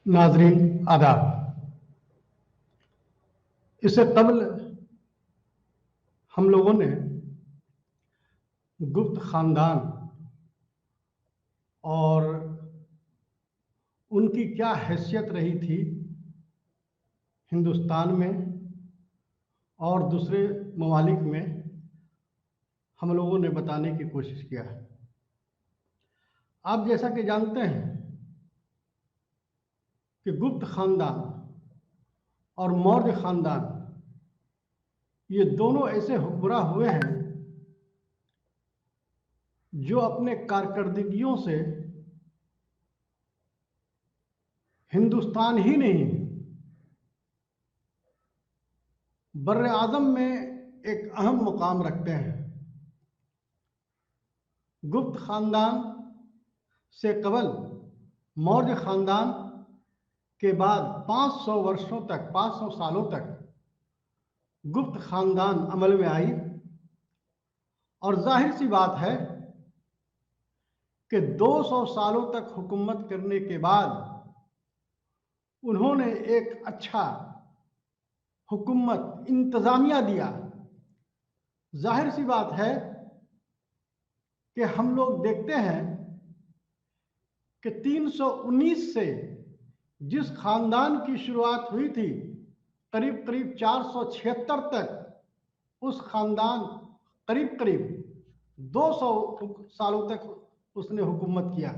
नाजरीन आदाब। इससे कबल हम लोगों ने गुप्त खानदान और उनकी क्या हैसियत रही थी हिंदुस्तान में और दूसरे ममालिक में, हम लोगों ने बताने की कोशिश किया है। आप जैसा कि जानते हैं कि गुप्त खानदान और मौर्य खानदान ये दोनों ऐसे हुक्मरां हुए हैं जो अपने कारकर्दगियों से हिंदुस्तान ही नहीं बर्र आज़म में एक अहम मुकाम रखते हैं। गुप्त खानदान से कबल मौर्य खानदान के बाद 500 वर्षों तक, 500 सालों तक गुप्त खानदान अमल में आई और जाहिर सी बात है कि 200 सालों तक हुकूमत करने के बाद उन्होंने एक अच्छा हुकूमत इंतज़ामिया दिया। जाहिर सी बात है कि हम लोग देखते हैं कि 319 से जिस खानदान की शुरुआत हुई थी, करीब करीब 476 तक उस खानदान करीब करीब 200 सालों तक उसने हुकूमत किया।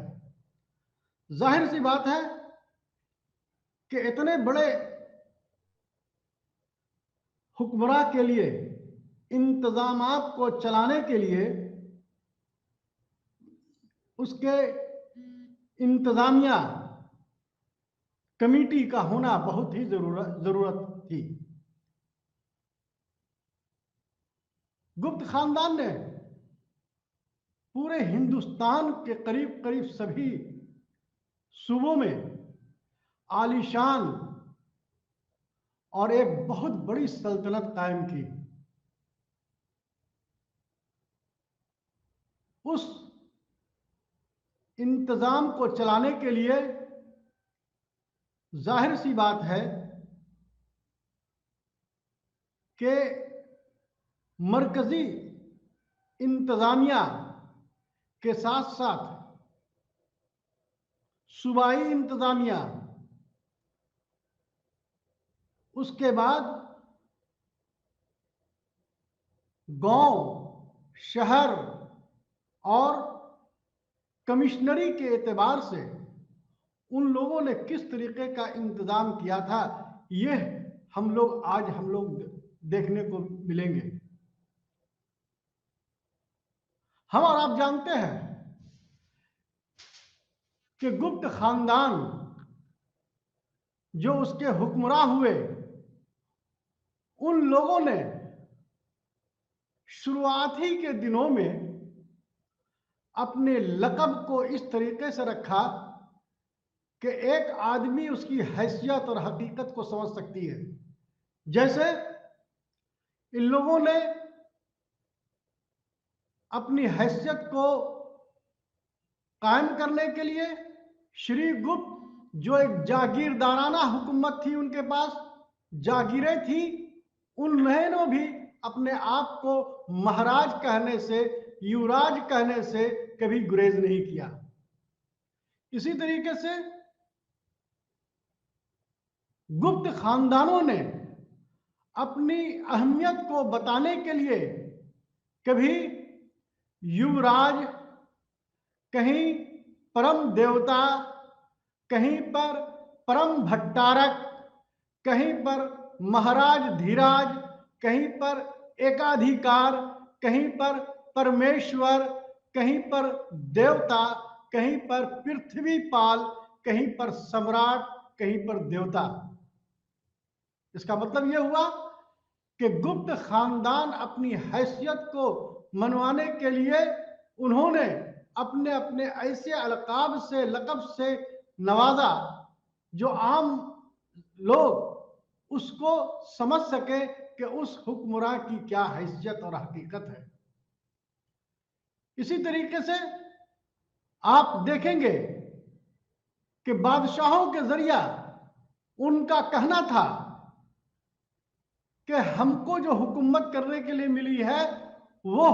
जाहिर सी बात है कि इतने बड़े हुक्मरां के लिए इंतजामात को चलाने के लिए उसके इंतजामिया कमेटी का होना बहुत ही जरूरत थी। गुप्त खानदान ने पूरे हिंदुस्तान के करीब करीब सभी सूबों में आलीशान और एक बहुत बड़ी सल्तनत कायम की। उस इंतजाम को चलाने के लिए जाहिर सी बात है कि मरकजी इंतजामिया के साथ साथ सूबाई इंतजामिया, उसके बाद गांव, शहर और कमिश्नरी के एतबार से उन लोगों ने किस तरीके का इंतजाम किया था, यह हम लोग देखने को मिलेंगे। हम और आप जानते हैं कि गुप्त खानदान जो उसके हुक्मरां हुए, उन लोगों ने शुरुआती के दिनों में अपने लक़ब को इस तरीके से रखा कि एक आदमी उसकी हैसियत और हकीकत को समझ सकती है। जैसे इन लोगों ने अपनी हैसियत को कायम करने के लिए श्री गुप्त, जो एक जागीरदाराना हुकूमत थी, उनके पास जागीरें थी, उन्होंने भी अपने आप को महाराज कहने से, युवराज कहने से कभी गुरेज नहीं किया। इसी तरीके से गुप्त खानदानों ने अपनी अहमियत को बताने के लिए कभी युवराज, कहीं परम देवता, कहीं पर परम भट्टारक, कहीं पर महाराज धीराज, कहीं पर एकाधिकार, कहीं पर परमेश्वर, कहीं पर देवता, कहीं पर पृथ्वीपाल, कहीं पर सम्राट, कहीं पर देवता। इसका मतलब यह हुआ कि गुप्त खानदान अपनी हैसियत को मनवाने के लिए उन्होंने अपने अपने ऐसे अलकाब से, लक़ब से नवाजा जो आम लोग उसको समझ सके कि उस हुक्मरान की क्या हैसियत और हकीकत है। इसी तरीके से आप देखेंगे कि बादशाहों के जरिया उनका कहना था कि हमको जो हुकूमत करने के लिए मिली है वो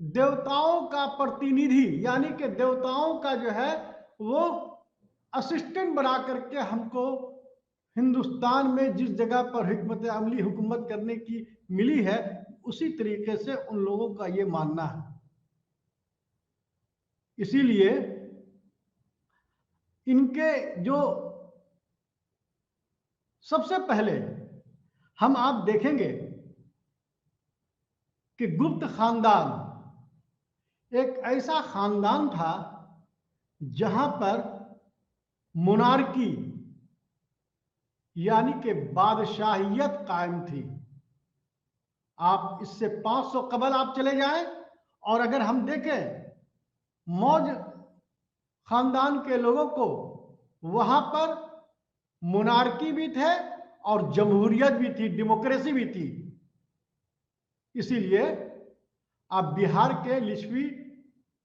देवताओं का प्रतिनिधि यानी कि देवताओं का जो है वो असिस्टेंट बना करके हमको हिंदुस्तान में जिस जगह पर हिकमत अमली हुकूमत करने की मिली है उसी तरीके से उन लोगों का ये मानना है। इसीलिए इनके जो सबसे पहले आप देखेंगे कि गुप्त खानदान एक ऐसा खानदान था जहां पर मोनार्की यानी कि बादशाहियत कायम थी। आप इससे 500 कबल आप चले जाएं और अगर हम देखें मौज खानदान के लोगों को वहां पर मोनार्की भी थे और जमहूरियत भी थी, डेमोक्रेसी भी थी। इसीलिए आप बिहार के लिच्छवी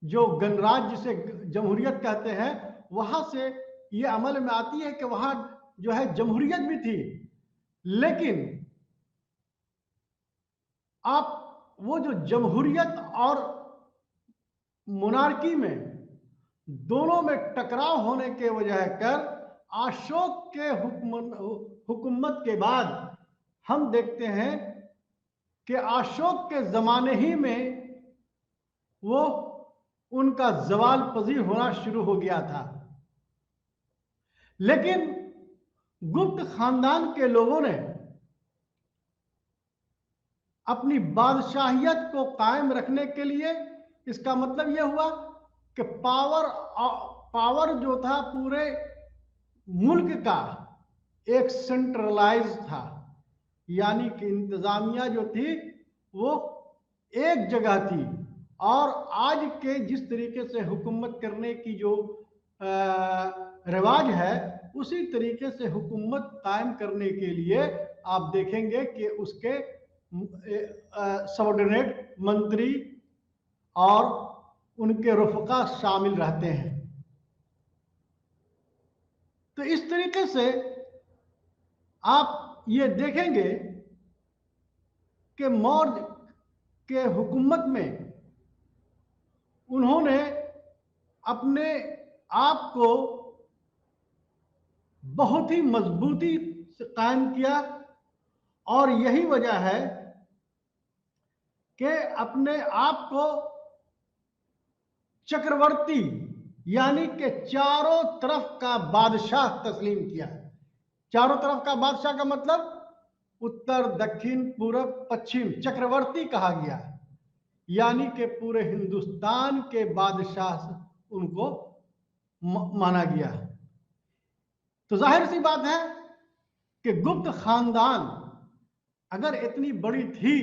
जो गणराज्य जिसे जमहूरियत कहते हैं वहां से ये अमल में आती है कि वहां जो है जमहूरियत भी थी, लेकिन आप वो जो जमहूरियत और मोनार्की में दोनों में टकराव होने के वजह कर अशोक के हुकूमत के बाद हम देखते हैं कि अशोक के जमाने ही में वो उनका जवाल पजीर होना शुरू हो गया था। लेकिन गुप्त खानदान के लोगों ने अपनी बादशाहियत को कायम रखने के लिए, इसका मतलब यह हुआ कि पावर जो था पूरे मुल्क का एक सेंट्रलाइज था, यानी कि इंतजामिया जो थी वो एक जगह थी। और आज के जिस तरीके से हुकूमत करने की जो रिवाज है उसी तरीके से हुकूमत कायम करने के लिए आप देखेंगे कि उसके सबऑर्डिनेट मंत्री और उनके रुफका शामिल रहते हैं। तो इस तरीके से आप ये देखेंगे कि मौर्य के हुकूमत में उन्होंने अपने आप को बहुत ही मजबूती से कायम किया और यही वजह है कि अपने आप को चक्रवर्ती यानी कि चारों तरफ का बादशाह तस्लीम किया। चारों तरफ का बादशाह का मतलब उत्तर, दक्षिण, पूरब, पश्चिम चक्रवर्ती कहा गया, यानी कि पूरे हिंदुस्तान के बादशाह उनको माना गया। तो जाहिर सी बात है कि गुप्त खानदान अगर इतनी बड़ी थी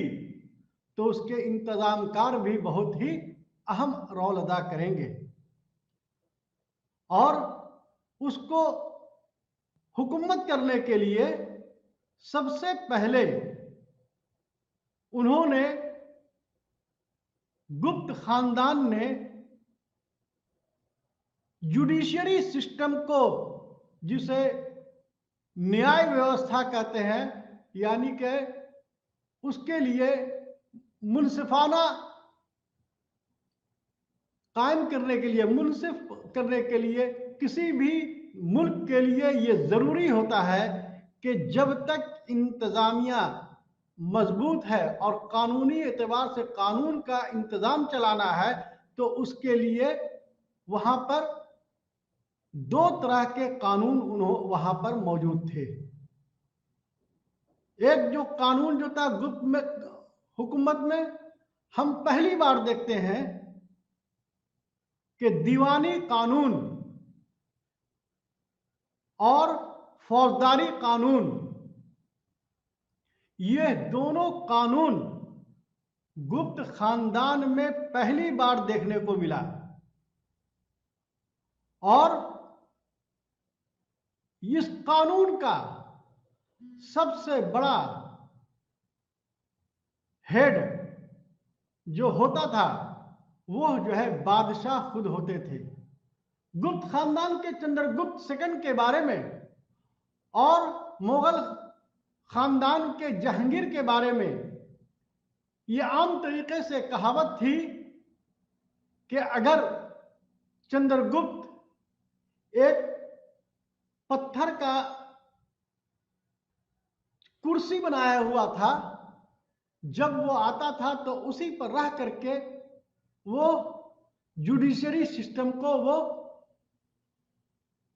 तो उसके इंतजामकार भी बहुत ही अहम रोल अदा करेंगे और उसको हुकूमत करने के लिए सबसे पहले उन्होंने गुप्त खानदान ने जुडिशियरी सिस्टम को, जिसे न्याय व्यवस्था कहते हैं, यानी कि उसके लिए मुनसिफाना कायम करने के लिए, मुनसिफ करने के लिए किसी भी मुल्क के लिए ये जरूरी होता है कि जब तक इंतजामिया मजबूत है और कानूनी एतबार से कानून का इंतजाम चलाना है तो उसके लिए वहां पर दो तरह के कानून वहां पर मौजूद थे। एक जो कानून जो था गुप्त में हुकूमत में हम पहली बार देखते हैं कि दीवानी कानून और फौजदारी कानून, ये दोनों कानून गुप्त खानदान में पहली बार देखने को मिला। और इस कानून का सबसे बड़ा हेड जो होता था वो जो है बादशाह खुद होते थे। गुप्त खानदान के चंद्रगुप्त सेकंड के बारे में और मुगल खानदान के जहांगीर के बारे में ये आम तरीके से कहावत थी कि अगर चंद्रगुप्त एक पत्थर का कुर्सी बनाया हुआ था, जब वो आता था तो उसी पर रह करके वो जुडिशरी सिस्टम को वो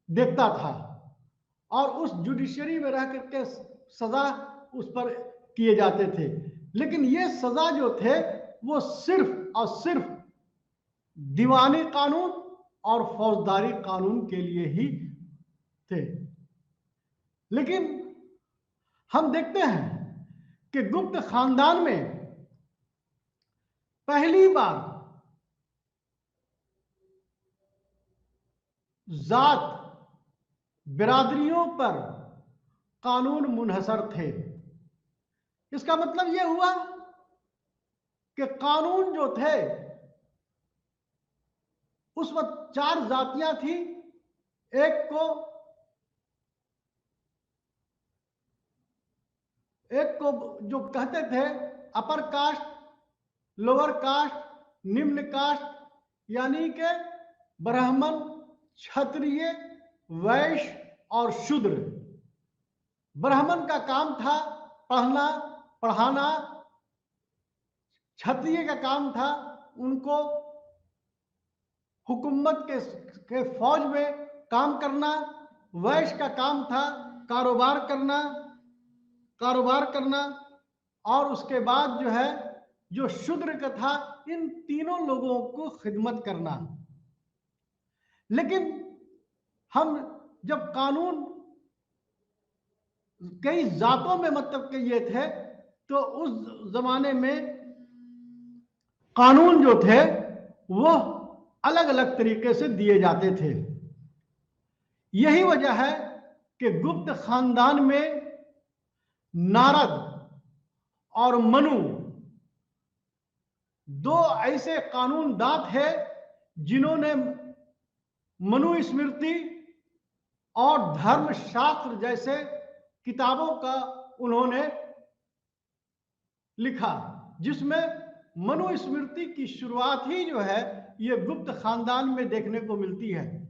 देखता था और उस जुडिशरी में रह करके सजा उस पर किए जाते थे। लेकिन ये सजा जो थे वो सिर्फ और सिर्फ दीवानी कानून और फौजदारी कानून के लिए ही थे। लेकिन हम देखते हैं कि गुप्त खानदान में पहली बार जात बिरादरियों पर कानून मुनहसर थे। इसका मतलब यह हुआ कि कानून जो थे उस वक्त 4 जातियां थी। एक को जो कहते थे अपर कास्ट, लोअर कास्ट, निम्न कास्ट, यानी कि ब्राह्मण, क्षत्रिय, वैश्य और शूद्र। ब्राह्मण का काम था पढ़ना पढ़ाना, क्षत्रिय का काम था उनको हुकूमत के फौज में काम करना, वैश्य का काम था कारोबार करना और उसके बाद जो है जो शूद्र का था इन तीनों लोगों को खिदमत करना। लेकिन हम जब कानून कई जातों में मतलब के ये थे तो उस जमाने में कानून जो थे वो अलग अलग तरीके से दिए जाते थे। यही वजह है कि गुप्त खानदान में नारद और मनु 2 ऐसे कानूनदां थे जिन्होंने मनुस्मृति और धर्मशास्त्र जैसे किताबों का उन्होंने लिखा, जिसमें मनुस्मृति की शुरुआत ही जो है ये गुप्त खानदान में देखने को मिलती है।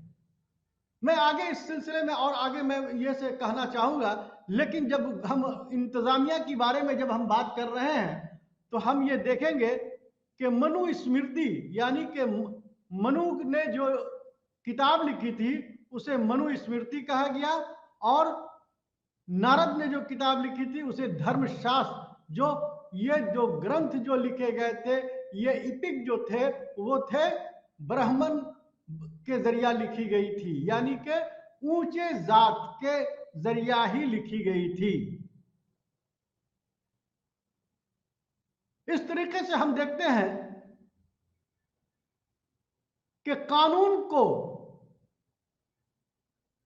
मैं आगे इस सिलसिले में और आगे मैं ये से कहना चाहूंगा, लेकिन जब हम इंतजामिया के बारे में जब हम बात कर रहे हैं तो हम ये देखेंगे कि मनुस्मृति यानी कि मनु ने जो किताब लिखी थी उसे मनुस्मृति कहा गया और नारद ने जो किताब लिखी थी उसे धर्मशास्त्र, जो ये जो ग्रंथ जो लिखे गए थे ये इपिक जो थे वो थे ब्राह्मण के जरिया लिखी गई थी, यानी कि ऊंचे जात के जरिया ही लिखी गई थी। इस तरीके से हम देखते हैं कि कानून को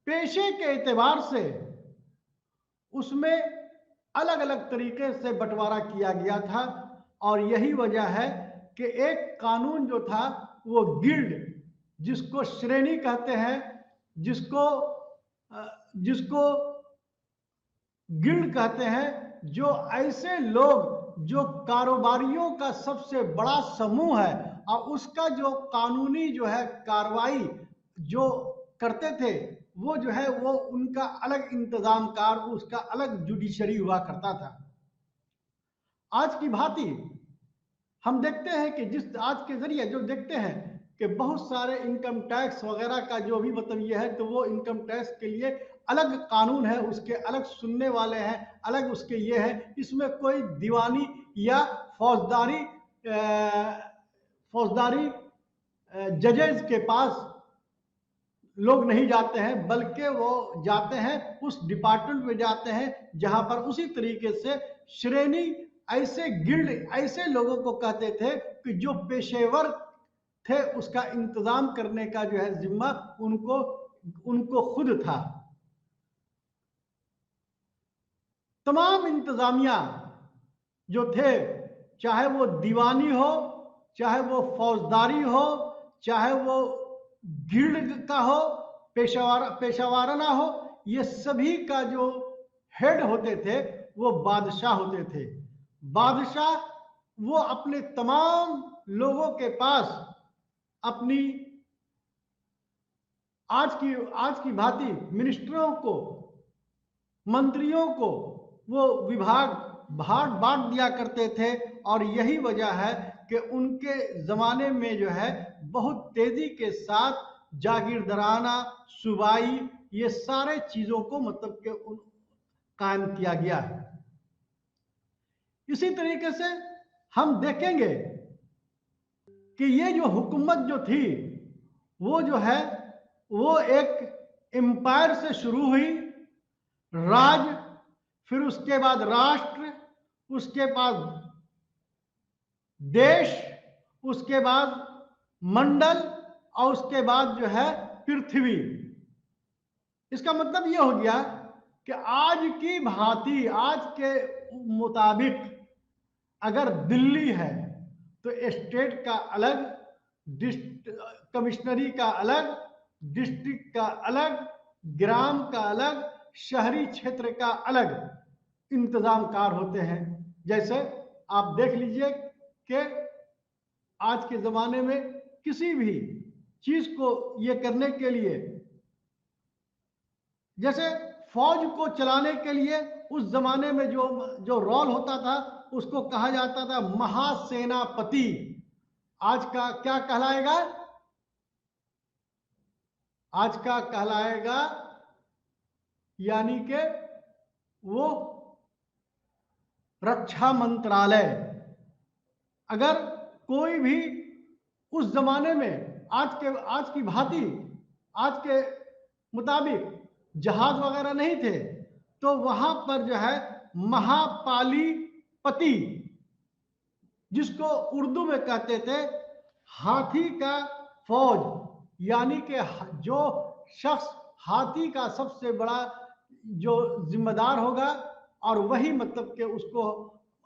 पेशे के एतबार से उसमें अलग अलग तरीके से बंटवारा किया गया था और यही वजह है कि एक कानून जो था वो गिल्ड, जिसको श्रेणी कहते हैं, जिसको गिल्ड कहते हैं, जो ऐसे लोग जो कारोबारियों का सबसे बड़ा समूह है और उसका जो कानूनी जो है कार्रवाई जो करते थे वो जो है वो उनका अलग इंतजामकार, उसका अलग जुडिशरी हुआ करता था। आज की भांति हम देखते हैं कि जिस आज के जरिए जो देखते हैं कि बहुत सारे इनकम टैक्स वगैरह का जो भी मतलब ये है तो वो इनकम टैक्स के लिए अलग कानून है, उसके अलग सुनने वाले हैं, अलग उसके ये है। इसमें कोई दीवानी या फौजदारी जजेस के पास लोग नहीं जाते हैं, बल्कि वो जाते हैं उस डिपार्टमेंट में जाते हैं जहां पर उसी तरीके से श्रेणी, ऐसे गिल्ड ऐसे लोगों को कहते थे कि जो पेशेवर थे, उसका इंतजाम करने का जो है जिम्मा उनको खुद था। तमाम इंतजामिया जो थे, चाहे वो दीवानी हो चाहे वो फौजदारी हो, चाहे वो गिल्ड का हो, पेशावाराना हो, ये सभी का जो हेड होते थे वो बादशाह होते थे। बादशाह वो अपने तमाम लोगों के पास अपनी आज की भांति मिनिस्टरों को, मंत्रियों को वो विभाग बांट दिया करते थे। और यही वजह है कि उनके जमाने में जो है बहुत तेजी के साथ जागीरदाराना, सूबाई, ये सारे चीजों को मतलब के कायम किया गया है। इसी तरीके से हम देखेंगे कि ये जो हुकूमत जो थी वो जो है वो एक एम्पायर से शुरू हुई, राज, फिर उसके बाद राष्ट्र, उसके बाद देश, उसके बाद मंडल, और उसके बाद जो है पृथ्वी। इसका मतलब यह हो गया कि आज की भांति, आज के मुताबिक अगर दिल्ली है तो स्टेट का अलग, कमिश्नरी का अलग, डिस्ट्रिक्ट का अलग, ग्राम का अलग, शहरी क्षेत्र का अलग इंतजामकार होते हैं। जैसे आप देख लीजिए कि आज के जमाने में किसी भी चीज को ये करने के लिए, जैसे फौज को चलाने के लिए उस जमाने में जो रोल होता था उसको कहा जाता था महासेनापति। आज का क्या कहलाएगा? आज का कहलाएगा यानी कि वो रक्षा मंत्रालय। अगर कोई भी उस जमाने में आज की भांति, आज के मुताबिक जहाज वगैरह नहीं थे तो वहां पर जो है महापालीपति, जिसको उर्दू में कहते थे हाथी का फौज, यानी कि जो शख्स हाथी का सबसे बड़ा जो जिम्मेदार होगा, और वही मतलब कि उसको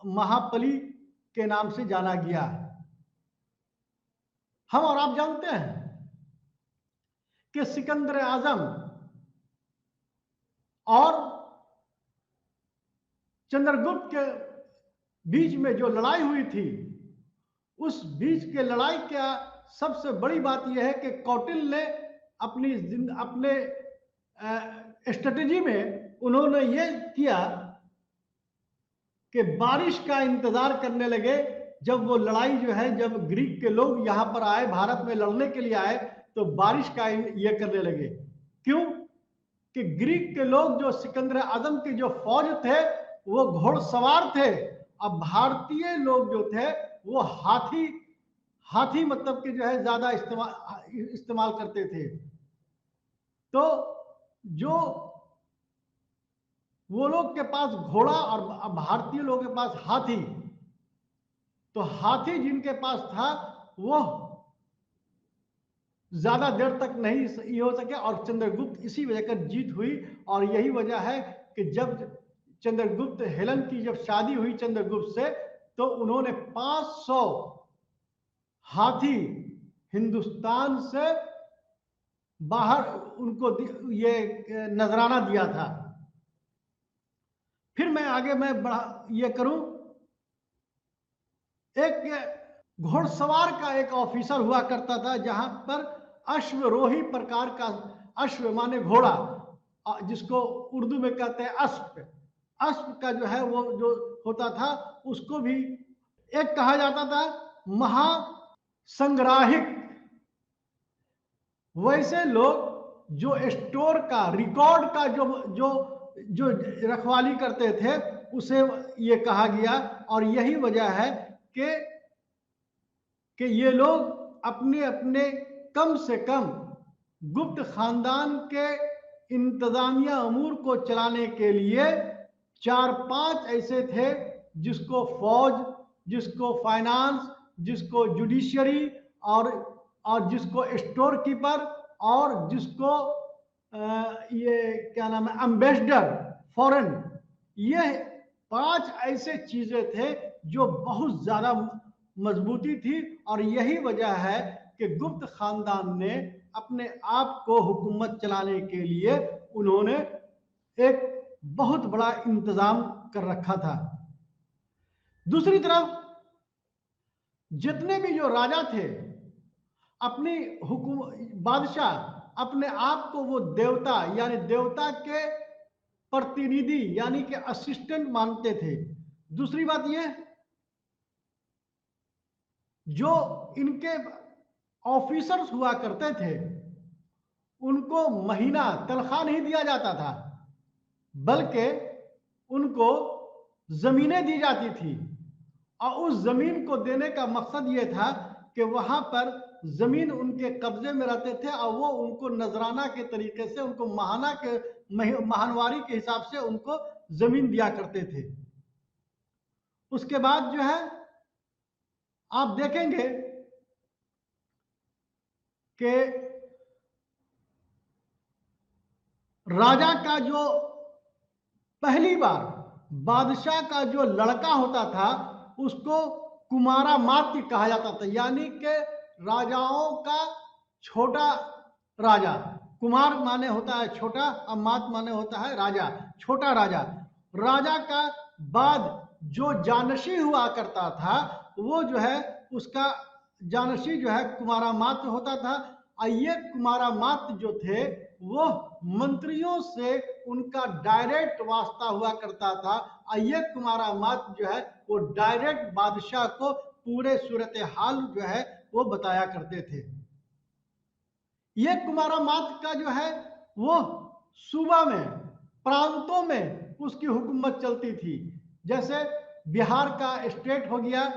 महापली के नाम से जाना गया। हम और आप जानते हैं कि सिकंदर आजम और चंद्रगुप्त के बीच में जो लड़ाई हुई थी, उस बीच के लड़ाई का सबसे बड़ी बात यह है कि कौटिल्य ने अपने स्ट्रेटेजी में उन्होंने ये किया कि बारिश का इंतजार करने लगे। जब वो लड़ाई जो है, जब ग्रीक के लोग यहां पर आए, भारत में लड़ने के लिए आए, तो बारिश का ये करने लगे। क्यों? कि ग्रीक के लोग जो सिकंदर आजम की जो फौज थे वो घोड़सवार थे, अब भारतीय लोग जो थे वो हाथी मतलब कि जो है ज्यादा इस्तेमाल करते थे। तो जो वो लोग के पास घोड़ा और भारतीय लोगों के पास हाथी, तो हाथी जिनके पास था वो ज्यादा देर तक नहीं ये हो सके, और चंद्रगुप्त इसी वजह कर जीत हुई। और यही वजह है कि जब चंद्रगुप्त हेलेन की जब शादी हुई चंद्रगुप्त से, तो उन्होंने 500 हाथी हिंदुस्तान से बाहर उनको ये नजराना दिया था। फिर मैं आगे ये करूं, एक घोड़सवार का एक ऑफिसर हुआ करता था, जहां पर अश्वरोही प्रकार का, अश्व माने घोड़ा, जिसको उर्दू में कहते हैं अश्व, अश्व का जो है वो जो होता था उसको भी एक कहा जाता था महासंग्राहिक। वैसे लोग जो स्टोर का, रिकॉर्ड का जो रखवाली करते थे उसे ये कहा गया। और यही वजह है कि ये लोग अपने अपने कम से कम गुप्त खानदान के इंतजामिया अमूर को चलाने के लिए 4-5 ऐसे थे, जिसको फौज, जिसको फाइनेंस, जिसको जुडिशरी, और जिसको स्टोर कीपर, और जिसको ये क्या नाम है, एम्बेसडर फॉरेन। ये 5 ऐसे चीजें थे जो बहुत ज्यादा मजबूती थी। और यही वजह है कि गुप्त खानदान ने अपने आप को हुकूमत चलाने के लिए उन्होंने एक बहुत बड़ा इंतजाम कर रखा था। दूसरी तरफ जितने भी जो राजा थे, अपनी हुकुम बादशाह अपने आप को वो देवता यानी देवता के प्रतिनिधि यानी कि असिस्टेंट मानते थे। दूसरी बात यह, जो इनके ऑफिसर्स हुआ करते थे उनको महीना तनख्वाह नहीं दिया जाता था, बल्कि उनको जमीनें दी जाती थी। और उस जमीन को देने का मकसद यह था कि वहां पर जमीन उनके कब्जे में रहते थे और वो उनको नजराना के तरीके से, उनको महानवारी के हिसाब से उनको जमीन दिया करते थे। उसके बाद जो है आप देखेंगे कि राजा का जो पहली बार बादशाह का जो लड़का होता था उसको कुमारा मात्य कहा जाता था, यानी कि राजाओं का छोटा राजा। कुमार माने होता है छोटा और मात माने होता है राजा, छोटा राजा। राजा का बाद जो जानशी हुआ करता था वो जो है उसका जानशी जो है कुमारा मात्य होता था। और ये कुमारा मात्य जो थे वो मंत्रियों से उनका डायरेक्ट वास्ता हुआ करता था। और ये कुमारा मात्य जो है वो डायरेक्ट बादशाह को पूरे सूरत हाल जो है वो बताया करते थे। ये कुमारा मात्य का जो है वो सूबा में, प्रांतों में उसकी हुकूमत चलती थी। जैसे बिहार का स्टेट हो गया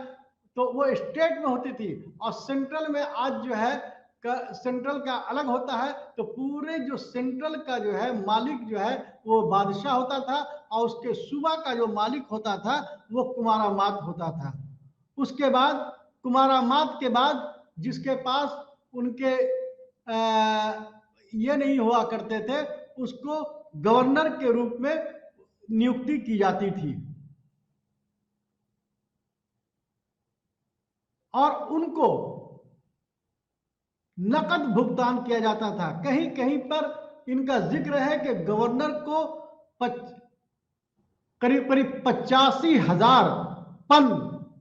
तो वो स्टेट में होती थी, और सेंट्रल में आज जो है सेंट्रल का अलग होता है। तो पूरे जो सेंट्रल का जो है मालिक जो है वो बादशाह होता था, और उसके सूबा का जो मालिक होता था वो कुमारा मात्य होता था। उसके बाद कुमारा मात्य के बाद जिसके पास उनके ये नहीं हुआ करते थे उसको गवर्नर के रूप में नियुक्ति की जाती थी, और उनको नकद भुगतान किया जाता था। कहीं कहीं पर इनका जिक्र है कि गवर्नर को करीब करीब 85,000 पन,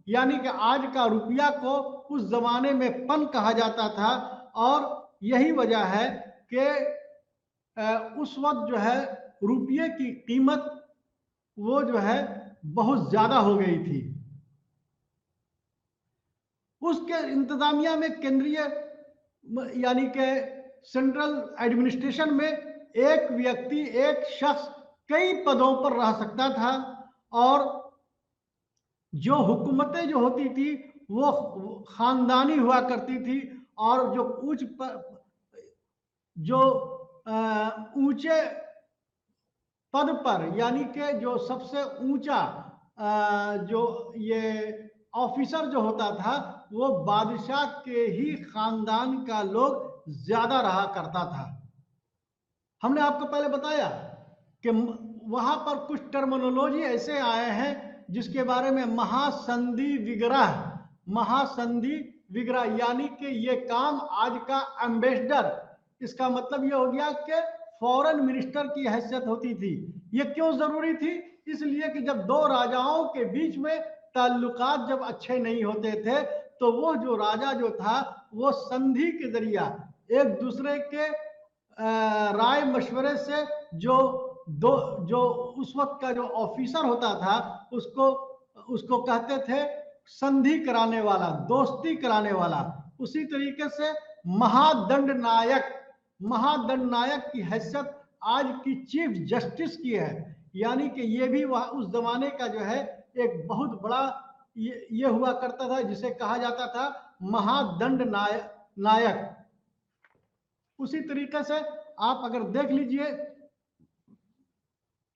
यानी कि आज का रुपया को उस जमाने में पन कहा जाता था। और यही वजह है कि उस वक्त जो है रुपये की कीमत वो जो है बहुत ज्यादा हो गई थी। उसके इंतजामिया में केंद्रीय यानी कि सेंट्रल एडमिनिस्ट्रेशन में एक व्यक्ति, एक शख्स कई पदों पर रह सकता था। और जो हुकूमतें जो होती थी वो खानदानी हुआ करती थी, और जो ऊंचे पद पर यानी कि जो सबसे ऊंचा जो ये ऑफिसर जो होता था वो बादशाह के ही खानदान का लोग ज्यादा रहा करता था। हमने आपको पहले बताया कि वहां पर कुछ टर्मिनोलॉजी ऐसे आए हैं जिसके बारे में महासंधि विग्रह, महासंधि विग्रह यानी कि ये काम आज का एम्बेसडर, इसका मतलब ये हो गया कि फॉरेन मिनिस्टर की हैसियत होती थी। ये क्यों जरूरी थी? इसलिए कि जब दो राजाओं के बीच में ताल्लुकात जब अच्छे नहीं होते थे तो वो जो राजा जो था वो संधि के जरिया एक दूसरे के राय मशवरे से जो उस वक्त का जो ऑफिसर होता था उसको कहते थे संधि कराने वाला, दोस्ती कराने वाला। उसी तरीके से महादंड नायक, महादंड नायक की हैसियत आज की चीफ जस्टिस की है, यानी कि ये भी वह उस जमाने का जो है एक बहुत बड़ा ये हुआ करता था जिसे कहा जाता था महादंड नायक। उसी तरीके से आप अगर देख लीजिए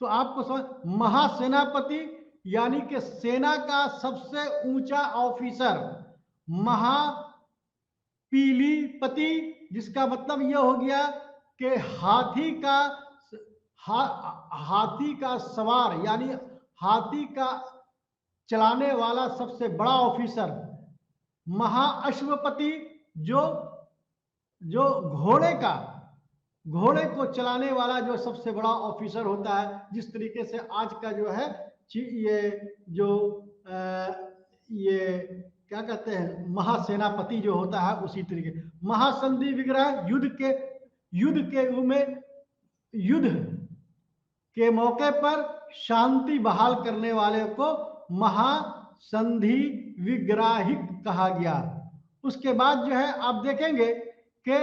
तो आपको समझ महासेनापति यानी कि सेना का सबसे ऊंचा ऑफिसर, महापीलीपति जिसका मतलब यह हो गया कि हाथी का सवार यानी हाथी का चलाने वाला सबसे बड़ा ऑफिसर। महाअश्वपति जो जो घोड़े को चलाने वाला जो सबसे बड़ा ऑफिसर होता है, जिस तरीके से आज का जो है ये जो ये क्या कहते हैं महासेनापति जो होता है, उसी तरीके महासंधि विग्रह युद्ध के मौके पर शांति बहाल करने वाले को महासंधि विग्राहिक कहा गया। उसके बाद जो है आप देखेंगे कि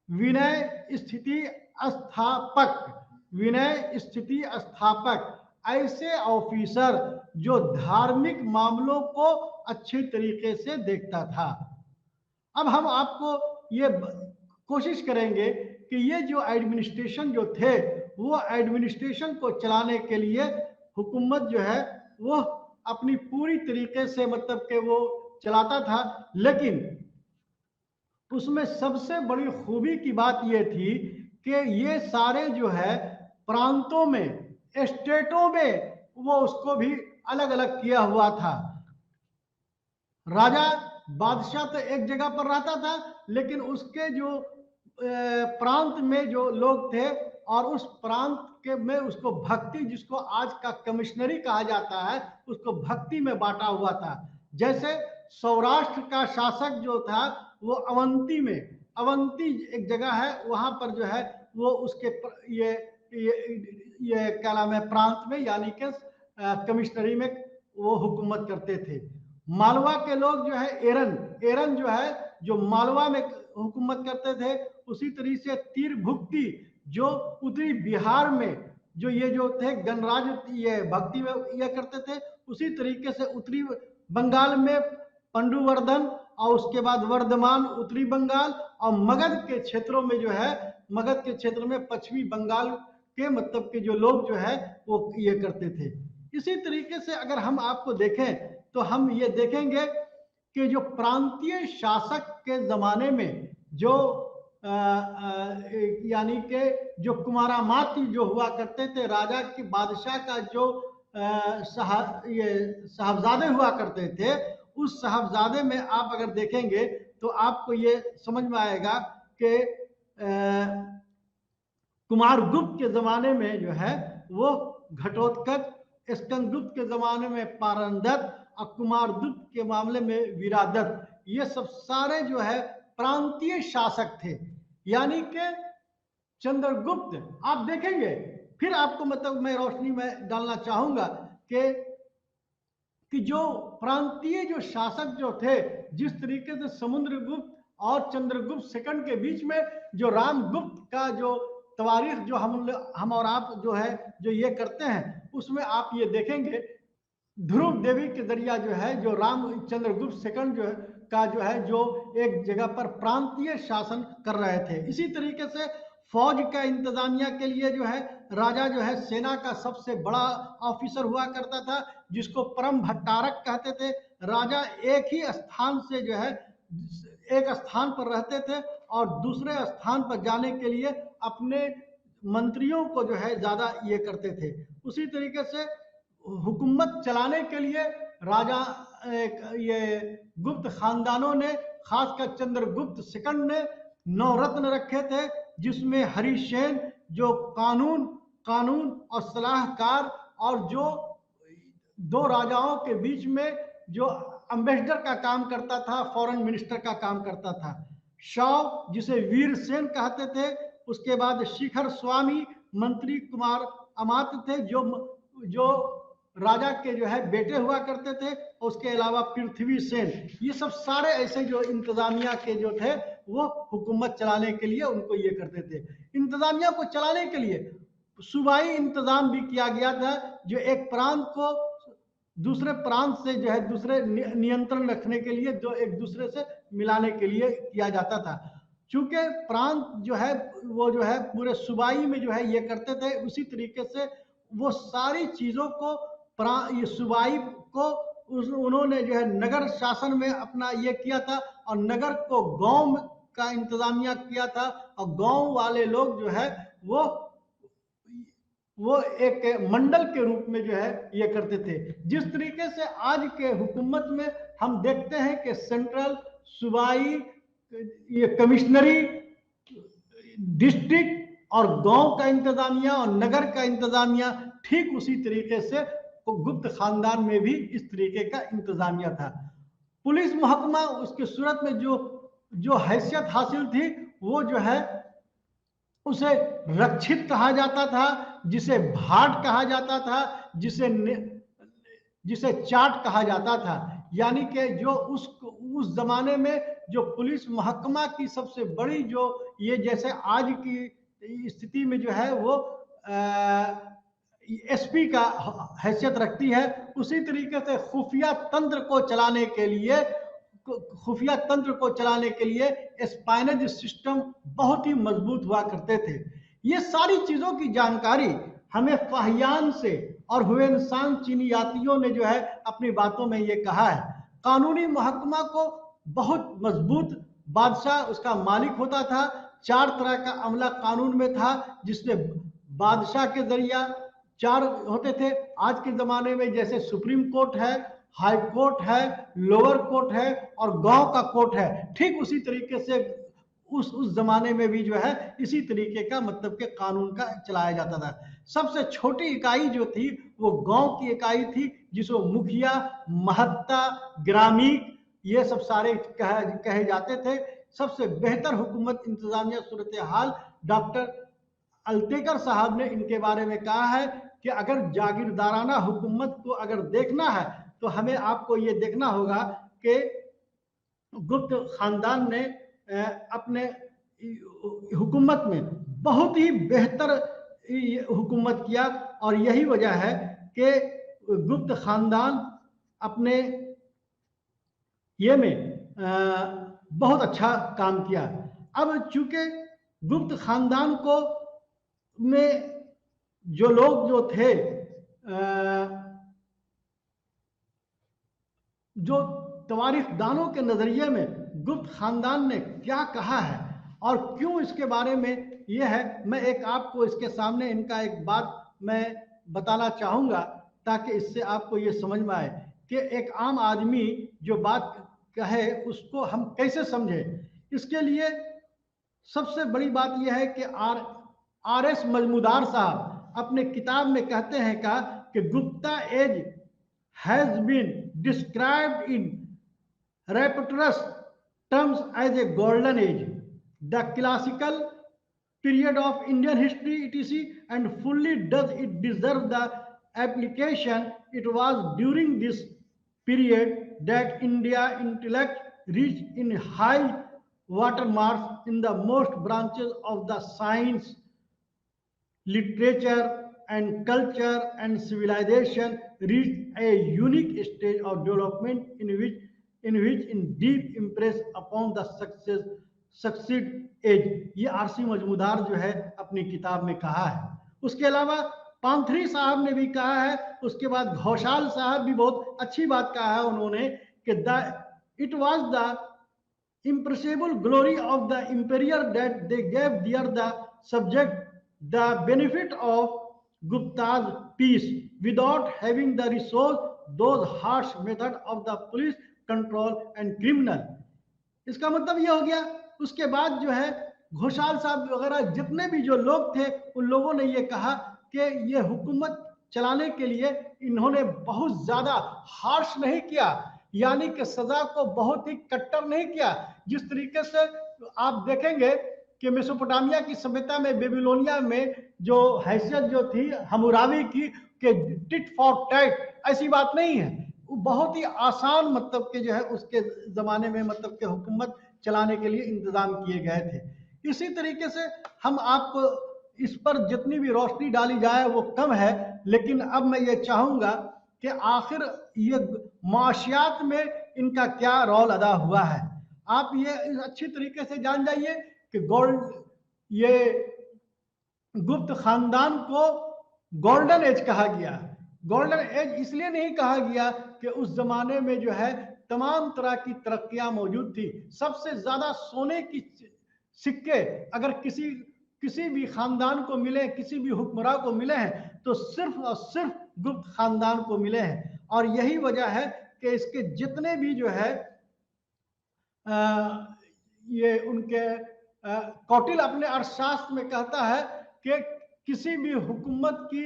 विनय स्थिति स्थापक ऐसे ऑफिसर जो धार्मिक मामलों को अच्छे तरीके से देखता था। अब हम आपको ये कोशिश करेंगे कि ये जो एडमिनिस्ट्रेशन जो थे, वो एडमिनिस्ट्रेशन को चलाने के लिए हुकूमत जो है वो अपनी पूरी तरीके से मतलब कि वो चलाता था, लेकिन उसमें सबसे बड़ी खूबी की बात ये थी कि ये सारे जो है प्रांतों में, स्टेटों में वो उसको भी अलग अलग किया हुआ था। राजा बादशाह तो एक जगह पर रहता था, लेकिन उसके जो प्रांत में जो लोग थे और उस प्रांत के में उसको भक्ति, जिसको आज का कमिश्नरी कहा जाता है, उसको भक्ति में बांटा हुआ था। जैसे सौराष्ट्र का शासक जो था वो अवंती एक जगह है, वहां पर जो है वो उसके ये क्या नाम है प्रांत में यानी कि कमिश्नरी में वो हुकूमत करते थे। मालवा के लोग जो है एरन जो है जो मालवा में हुकूमत करते थे। उसी तरीके से तीर भुक्ति जो उत्तरी बिहार में जो ये जो थे गणराज ये भक्ति में ये करते थे। उसी तरीके से उत्तरी बंगाल में पंडुवर्धन और उसके बाद वर्धमान उत्तरी बंगाल और मगध के क्षेत्रों में जो है मगध के क्षेत्र में पश्चिमी बंगाल के मतलब के जो लोग जो है वो ये करते थे। इसी तरीके से अगर हम आपको देखें तो हम ये देखेंगे कि जो प्रांतीय शासक के जमाने में जो यानी कि जो कुमारामात्य जो हुआ करते थे, राजा की बादशाह का जो साहबजादे हुआ करते थे, उस साहबजादे में आप अगर देखेंगे तो आपको ये समझ में आएगा कि कुमारगुप्त के जमाने में जो है वो घटोत्कच, स्कंदगुप्त के जमाने में पारंदत्त और कुमारगुप्त के मामले में वीरादत्त, ये सब सारे जो है प्रांतीय शासक थे। यानी कि चंद्रगुप्त आप देखेंगे, फिर आपको मतलब मैं रोशनी में डालना चाहूंगा कि जो प्रांतीय जो शासक जो थे, जिस तरीके से समुद्रगुप्त और चंद्रगुप्त सेकंड के बीच में जो रामगुप्त का जो तवारीख जो हम और आप जो है जो ये करते हैं, उसमें आप ये देखेंगे ध्रुव देवी के जरिया जो है जो चंद्रगुप्त सेकंड जो है का जो है जो एक जगह पर प्रांतीय शासन कर रहे थे। इसी तरीके से फौज का इंतजामिया के लिए जो है राजा जो है सेना का सबसे बड़ा ऑफिसर हुआ करता था, जिसको परम भट्टारक कहते थे। राजा एक ही स्थान से जो है एक स्थान पर रहते थे और दूसरे स्थान पर जाने के लिए अपने मंत्रियों को जो है ज्यादा ये करते थे। उसी तरीके से हुकूमत चलाने के लिए राजा ये गुप्त खानदानों ने, खासकर चंद्रगुप्त सेकंड ने 9 रत्न रखे थे, जिसमें हरिसेन जो कानून और सलाहकार और जो 2 राजाओं के बीच में जो एम्बेसडर का काम करता था, फॉरेन मिनिस्टर का काम करता था, शाह जिसे वीरसेन कहते थे। उसके बाद शिखर स्वामी मंत्री कुमार अमात्य थे जो राजा के जो है बेटे हुआ करते थे। उसके अलावा पृथ्वी सेन, ये सब सारे ऐसे जो इंतजामिया के जो थे वो हुकूमत चलाने के लिए उनको ये करते थे। इंतजामिया को चलाने के लिए सूबाई इंतजाम भी किया गया था, जो एक प्रांत को दूसरे प्रांत से जो है दूसरे नियंत्रण रखने के लिए जो एक दूसरे से मिलाने के लिए किया जाता था। चूंकि प्रांत जो है वो जो है पूरे सूबाई में जो है ये करते थे, उसी तरीके से वो सारी चीजों को ये सूबाई को उन्होंने जो है नगर शासन में अपना ये किया था और नगर को गांव का इंतजामिया किया था और गांव वाले लोग जो है वो एक मंडल के रूप में जो है ये करते थे। जिस तरीके से आज के हुकूमत में हम देखते हैं कि सेंट्रल, सूबाई, ये कमिश्नरी, डिस्ट्रिक्ट और गांव का इंतजामिया और नगर का इंतजामिया ठीक उसी तरीके से गुप्त खानदान में भी इस तरीके का इंतजामिया था। पुलिस महकमा उसके सूरत में जो हैसियत हासिल थी वो जो है उसे रक्षित कहा जाता था, जिसे भाट कहा जाता था, जिसे चाट कहा जाता था। यानी कि जो उस जमाने में जो पुलिस महकमा की सबसे बड़ी जो ये जैसे आज की स्थिति में जो है वो एसपी का हैसियत रखती है, उसी तरीके से खुफिया तंत्र को चलाने के लिए स्पाइनेज सिस्टम बहुत ही मजबूत हुआ करते थे। ये सारी चीजों की जानकारी हमें फाहियान से और हुएनसांग चीनी यात्रियों ने जो है अपनी बातों में ये कहा है। कानूनी महकमा को बहुत मजबूत बादशाह उसका मालिक होता था। 4 तरह का अमला कानून में था, जिसमें बादशाह के जरिया 4 होते थे। आज के जमाने में जैसे सुप्रीम कोर्ट है, हाई कोर्ट है, लोअर कोर्ट है और गांव का कोर्ट है, ठीक उसी तरीके से उस जमाने में भी जो है इसी तरीके का मतलब के कानून का चलाया जाता था। सबसे छोटी इकाई जो थी वो गांव की इकाई थी, जिसको मुखिया, महत्ता, ग्रामीण ये सब सारे कहे जाते थे। सबसे बेहतर हुकूमत इंतजामिया सूरत हाल डॉक्टर अल्तेकर साहब ने इनके बारे में कहा है कि अगर जागीरदाराना हुकूमत को अगर देखना है तो हमें आपको ये देखना होगा कि गुप्त खानदान ने अपने हुकूमत में बहुत ही बेहतर हुकूमत किया, और यही वजह है कि गुप्त खानदान अपने ये में बहुत अच्छा काम किया। अब चूंकि गुप्त खानदान को में जो लोग जो थे जो तवारीखदानों के नजरिए में गुप्त खानदान ने क्या कहा है और क्यों इसके बारे में यह है, मैं एक आपको इसके सामने इनका एक बात मैं बताना चाहूंगा ताकि इससे आपको ये समझ में आए कि एक आम आदमी जो बात कहे उसको हम कैसे समझें। इसके लिए सबसे बड़ी बात यह है कि आर.एस. मजमूदार साहब अपने किताब में कहते हैं कि Gupta age has been described in rapturous terms as a golden age, the classical period of Indian history, etc., and fully does it deserve the application. It was during this period that India intellect reached in high watermarks in the most branches of the science, literature and culture and civilization reached a unique stage of development in which in deep impress upon the succeed age। ये RC Majumdar जो है अपनी किताब में कहा है। उसके अलावा पांथरी साहब ने भी कहा है, उसके बाद घोषाल साहब भी बहुत अच्छी बात कहा है उन्होंने कि it was the imperishable glory of the emperor that they gave the subject the benefit of Gupta's peace without having the resource those harsh method of the police control and criminal। इसका मतलब ये हो गया। उसके बाद जो है घोषाल साहब वगैरह जितने भी जो लोग थे उन लोगों ने ये कहा कि ये हुकूमत चलाने के लिए इन्होंने बहुत ज्यादा हार्श नहीं किया, यानी कि सजा को बहुत ही कट्टर नहीं किया। जिस तरीके से आप देखेंगे कि मेसोपोटामिया की सभ्यता में, बेबीलोनिया में जो हैसियत जो थी हम्मुराबी की कि टिट फॉर टैट, ऐसी बात नहीं है। बहुत ही आसान मतलब के जो है उसके जमाने में मतलब के हुकूमत चलाने के लिए इंतजाम किए गए थे। इसी तरीके से हम आपको इस पर जितनी भी रोशनी डाली जाए वो कम है, लेकिन अब मैं ये चाहूंगा कि आखिर ये माशियात में इनका क्या रोल अदा हुआ है। आप ये अच्छी तरीके से जान जाइए कि ये गुप्त खानदान को गोल्डन एज कहा गया। गोल्डन एज इसलिए नहीं कहा गया कि उस जमाने में जो है तमाम तरह की तरक्कियां मौजूद थी। सबसे ज्यादा सोने की सिक्के अगर किसी भी खानदान को मिले, किसी भी हुक्मरान को मिले हैं तो सिर्फ और सिर्फ गुप्त खानदान को मिले हैं। और यही वजह है कि इसके जितने भी जो है ये उनके कौटिल अपने अर्थशास्त्र में कहता है कि किसी भी हुकूमत की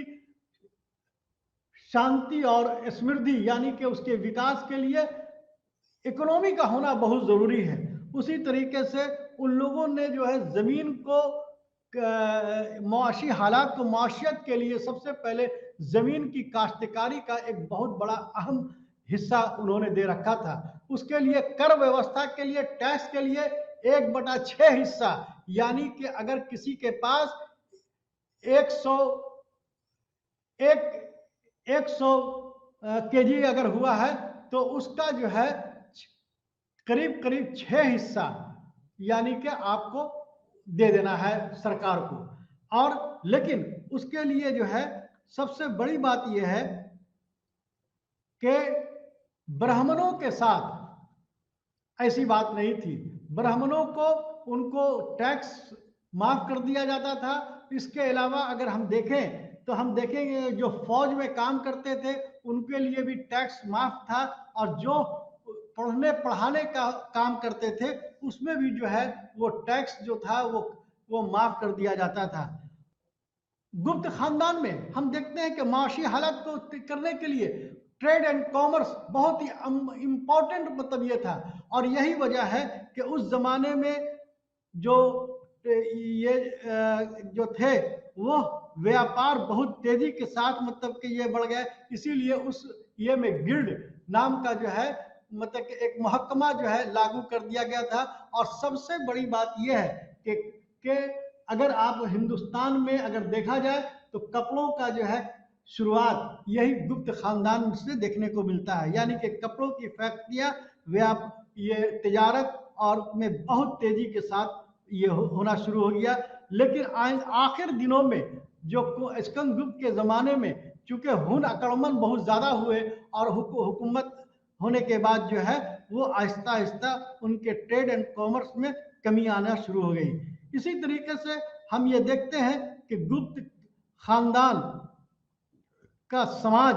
शांति और समृद्धि यानी कि उसके विकास के लिए इकोनॉमी का होना बहुत जरूरी है। उसी तरीके से उन लोगों ने जो है जमीन को मुआशी हालात को मुआशियत के लिए सबसे पहले जमीन की काश्तकारी का एक बहुत बड़ा अहम हिस्सा उन्होंने दे रखा था। उसके लिए कर व्यवस्था के लिए टैक्स के लिए 1/6 हिस्सा, यानी कि अगर किसी के पास 100 केजी अगर हुआ है तो उसका जो है करीब करीब 6 हिस्सा यानी कि आपको दे देना है सरकार को। और लेकिन उसके लिए जो है सबसे बड़ी बात यह है कि ब्राह्मणों के साथ ऐसी बात नहीं थी। ब्राह्मणों को उनको टैक्स माफ कर दिया जाता था। इसके अलावा अगर हम देखें तो हम देखेंगे जो फौज में काम करते थे उनके लिए भी टैक्स माफ था, और जो पढ़ने पढ़ाने का काम करते थे उसमें भी जो है वो टैक्स जो था वो माफ कर दिया जाता था। गुप्त खानदान में हम देखते हैं कि माशी हालत को करने के लिए ट्रेड एंड कॉमर्स बहुत ही इंपॉर्टेंट मतलब ये था, और यही वजह है कि उस जमाने में जो ये जो थे वो व्यापार बहुत तेजी के साथ मतलब कि ये बढ़ गए। इसीलिए उस ये में गिल्ड नाम का जो है मतलब कि एक महकमा जो है लागू कर दिया गया था। और सबसे बड़ी बात यह है कि अगर आप हिंदुस्तान में अगर देखा जाए तो कपड़ों का जो है शुरुआत यही गुप्त खानदान से देखने को मिलता है, यानी कि कपड़ों की फैक्ट्रियां ये तिजारत और में बहुत तेजी के साथ ये होना शुरू हो गया। लेकिन आखिर दिनों में जो स्कंदगुप्त के जमाने में चूंकि हुन आक्रमण बहुत ज्यादा हुए और हुकूमत होने के बाद जो है वो आहिस्ता आहिस्ता उनके ट्रेड एंड कॉमर्स में कमी आना शुरू हो गई। इसी तरीके से हम ये देखते हैं कि गुप्त खानदान का समाज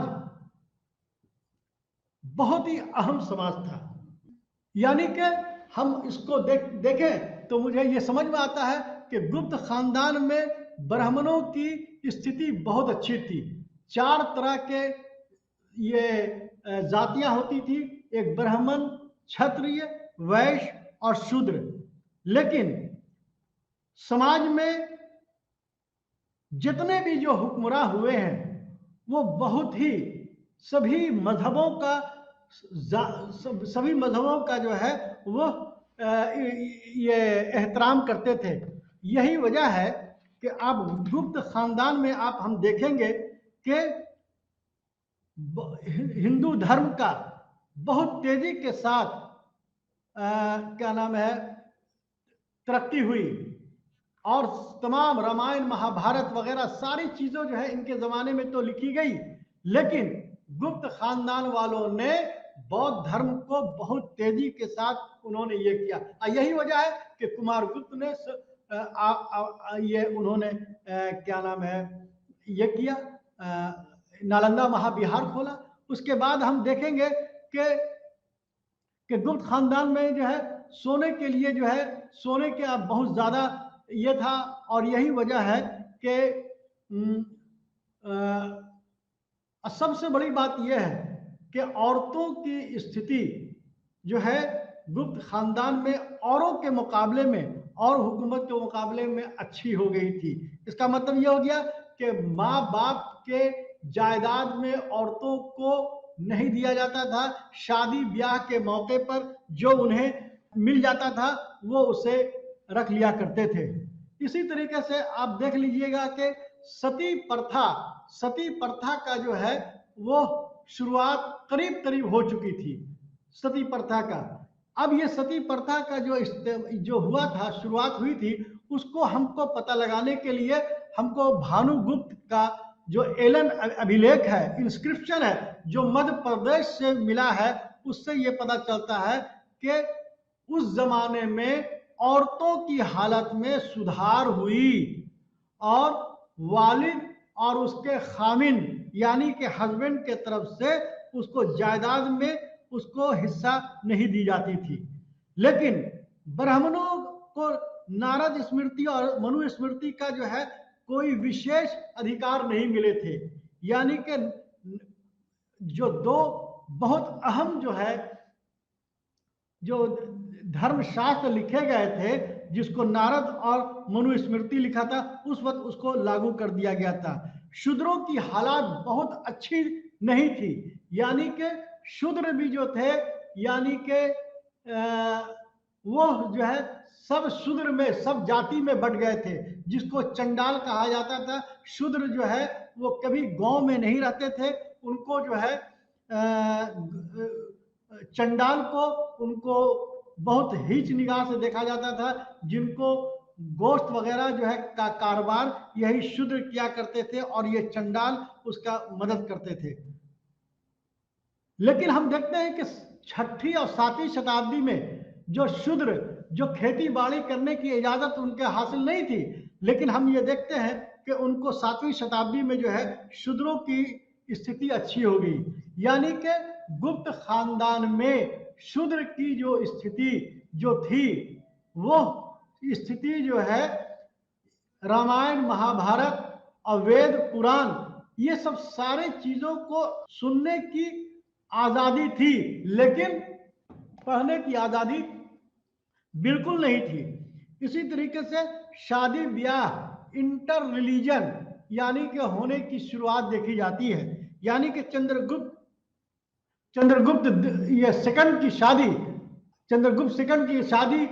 बहुत ही अहम समाज था। यानी कि हम इसको देखें तो मुझे ये समझ में आता है कि गुप्त खानदान में ब्राह्मणों की स्थिति बहुत अच्छी थी। 4 तरह के ये जातियां होती थी, एक ब्राह्मण, क्षत्रिय, वैश्य और शूद्र। लेकिन समाज में जितने भी जो हुक्मरां हुए हैं वो बहुत ही सभी मजहबों का जो है वो ये एहतराम करते थे। यही वजह है कि आप गुप्त खानदान में आप हम देखेंगे कि हिंदू धर्म का बहुत तेजी के साथ क्या नाम है तरक्की हुई, और तमाम रामायण महाभारत वगैरह सारी चीजों जो है इनके जमाने में तो लिखी गई। लेकिन गुप्त खानदान वालों ने बौद्ध धर्म को बहुत तेजी के साथ उन्होंने ये किया। यही वजह है कि कुमारगुप्त ने ये उन्होंने क्या नाम है ये किया, नालंदा महाविहार खोला। उसके बाद हम देखेंगे कि गुप्त खानदान में जो है सोने के लिए जो है सोने के अब बहुत ज्यादा ये था, और यही वजह है कि सबसे बड़ी बात यह है कि औरतों की स्थिति जो है गुप्त खानदान में औरों के मुकाबले में और हुकूमत के मुकाबले में अच्छी हो गई थी। इसका मतलब यह हो गया कि माँ बाप के जायदाद में औरतों को नहीं दिया जाता था। शादी ब्याह के मौके पर जो उन्हें मिल जाता था वो उसे रख लिया करते थे। इसी तरीके से आप देख लीजिएगा कि सती प्रथा का जो है वो शुरुआत करीब करीब हो चुकी थी सती प्रथा का। अब ये सती प्रथा का जो हुआ था, शुरुआत हुई थी, उसको हमको पता लगाने के लिए हमको भानुगुप्त का जो एलन अभिलेख है, इंस्क्रिप्शन है, जो मध्य प्रदेश से मिला है, उससे ये पता चलता है कि उस जमाने में औरतों की हालत में सुधार हुई और वालिद और उसके खामिन यानी कि हस्बैंड के तरफ से उसको जायदाद में उसको हिस्सा नहीं दी जाती थी। लेकिन ब्राह्मणों को नारद स्मृति और मनु स्मृति का जो है कोई विशेष अधिकार नहीं मिले थे। यानी कि जो दो बहुत अहम जो है जो धर्मशास्त्र लिखे गए थे, जिसको नारद और मनु स्मृति लिखा था, उस वक्त उसको लागू कर दिया गया था। शूद्रों की हालात बहुत अच्छी नहीं थी, यानी कि शूद्र भी जो थे, यानी कि वो जो है सब शूद्र में, सब जाति में बट गए थे, जिसको चंडाल कहा जाता था। शूद्र जो है वो कभी गांव में नहीं रहते थे, उनको जो है चंडाल को उनको बहुत हीच निगाह से देखा जाता था, जिनको गोश्त वगैरह जो है का कारोबार यही शूद्र किया करते थे और ये चंडाल उसका मदद करते थे। लेकिन हम देखते हैं कि 6ठी और 7वीं शताब्दी में जो शूद्र जो खेती बाड़ी करने की इजाजत उनके हासिल नहीं थी, लेकिन हम ये देखते हैं कि उनको 7वीं शताब्दी में जो है शूद्रों की स्थिति अच्छी हो गई। यानी कि गुप्त खानदान में शूद्र की जो स्थिति जो थी, वो स्थिति जो है रामायण, महाभारत और वेद पुराण, ये सब सारे चीजों को सुनने की आजादी थी, लेकिन पढ़ने की आजादी बिल्कुल नहीं थी। इसी तरीके से शादी ब्याह इंटर रिलीजन यानी कि होने की शुरुआत देखी जाती है। यानी कि चंद्रगुप्त ये सेकंड की शादी, चंद्रगुप्त सेकंड की शादी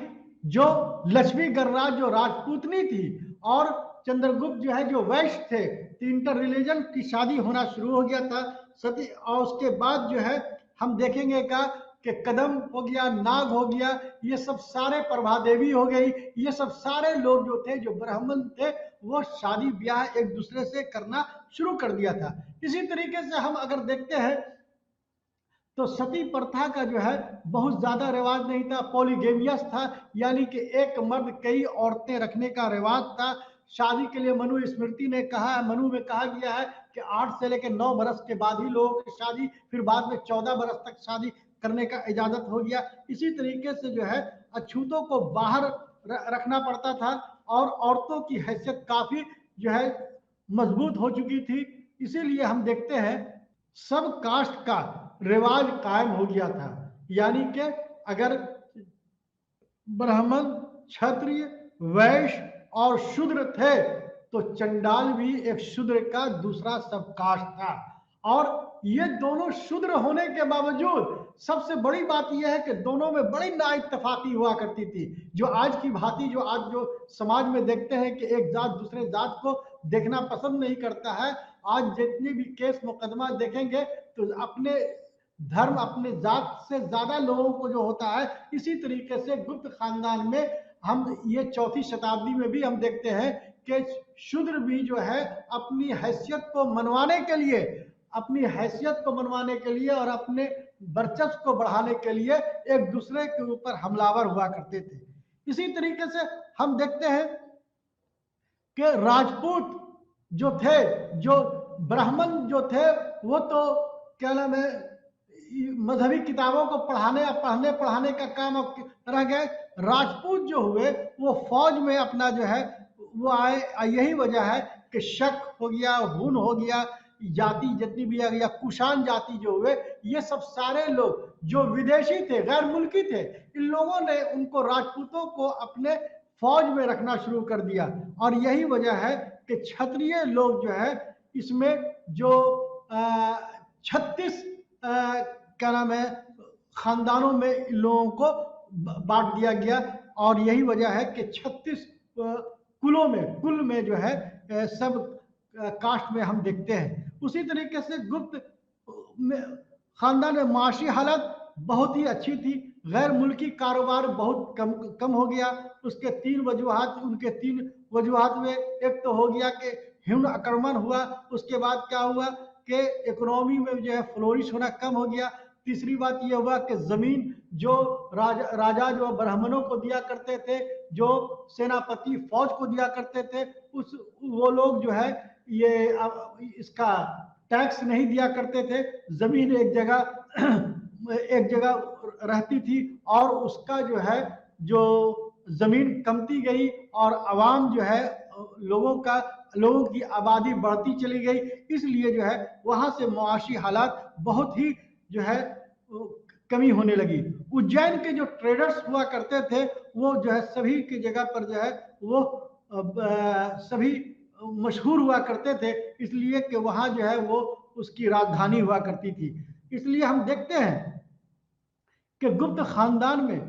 जो लक्ष्मी गणराज जो राजपूतनी थी और चंद्रगुप्त जो है जो वैश्य थे, इंटर रिलीजन की शादी होना शुरू हो गया था सती। और उसके बाद जो है हम देखेंगे कि कदम हो गया, नाग हो गया, ये सब सारे, प्रभा देवी हो गई, ये सब सारे लोग जो थे, जो ब्राह्मण थे, वो शादी ब्याह एक दूसरे से करना शुरू कर दिया था। इसी तरीके से हम अगर देखते हैं तो सती प्रथा का जो है बहुत ज्यादा रिवाज नहीं था, पॉलीगेमियस था, यानी कि एक मर्द कई औरतें रखने का रिवाज था। शादी के लिए मनु स्मृति ने कहा है, मनु में कहा गया है कि 8 से लेकर 9 बरस के बाद ही लोगों की शादी, फिर बाद में 14 बरस तक शादी करने का इजाजत हो गया। इसी तरीके से जो है अछूतों को बाहर रखना पड़ता था और औरतों की हैसियत काफी जो है मजबूत हो चुकी थी। इसीलिए हम देखते हैं सब कास्ट का रिवाज कायम हो गया था। यानी कि अगर ब्राह्मण, क्षत्रिय, वैश्य और शूद्र थे तो चंडाल भी एक शूद्र का दूसरा सब कास्ट था। और ये दोनों शूद्र होने के बावजूद सबसे बड़ी बात यह है कि दोनों में बड़ी नाइत्तेफाकी हुआ करती थी। जो आज की भांति जो आज जो समाज में देखते हैं कि एक जात दूसरे जात को देखना पसंद नहीं करता है, आज जितने भी केस मुकदमा देखेंगे तो अपने धर्म, अपने जात से ज्यादा लोगों को जो होता है। इसी तरीके से गुप्त खानदान में हम ये 4वीं शताब्दी में भी हम देखते हैं कि शूद्र भी जो है अपनी हैसियत को मनवाने के लिए, अपनी हैसियत को मनवाने के लिए और अपने वर्चस्व को बढ़ाने के लिए एक दूसरे के ऊपर हमलावर हुआ करते थे। इसी तरीके से हम देखते हैं कि राजपूत जो थे, जो ब्राह्मण जो थे, वो तो क्या नाम है मजहबी किताबों को पढ़ाने का काम रह गए। राजपूत जो हुए वो फौज में अपना जो है वो आए। यही वजह है कि शक हो गया, हुन हो गया, जाति जितनी भी आ गया, कुषाण जाति जो हुए, ये सब सारे लोग जो विदेशी थे, गैर मुल्की थे, इन लोगों ने उनको राजपूतों को अपने फौज में रखना शुरू कर दिया। और यही वजह है कि क्षत्रिय लोग जो है इसमें जो 36 क्या नाम है खानदानों में इन लोगों को बांट दिया गया। और यही वजह है कि 36 कुल में जो है सब कास्ट में हम देखते हैं। उसी तरीके से गुप्त खानदान में माशी हालत बहुत ही अच्छी थी, गैर मुल्की कारोबार बहुत कम हो गया। उसके 3 वजूहात, उनके 3 वजूहात में एक तो हो गया कि हिंद आक्रमण हुआ, उसके बाद क्या हुआ कि इकोनॉमी में जो है फ्लोरिश होना कम हो गया। तीसरी बात यह हुआ कि जमीन जो राजा जो ब्राह्मणों को दिया करते थे, जो सेनापति फौज को दिया करते थे, वो लोग जो है ये इसका टैक्स नहीं दिया करते थे। जमीन एक जगह एक जगह रहती थी और उसका जो है जो जमीन कमती गई और आवाम जो है लोगों की आबादी बढ़ती चली गई, इसलिए जो है वहां से मुआशी हालात बहुत ही जो है कमी होने लगी। उज्जैन के जो ट्रेडर्स हुआ करते थे वो जो है सभी की जगह पर जो है वो सभी मशहूर हुआ करते थे, इसलिए कि वहां जो है वो उसकी राजधानी हुआ करती थी। इसलिए हम देखते हैं कि गुप्त खानदान में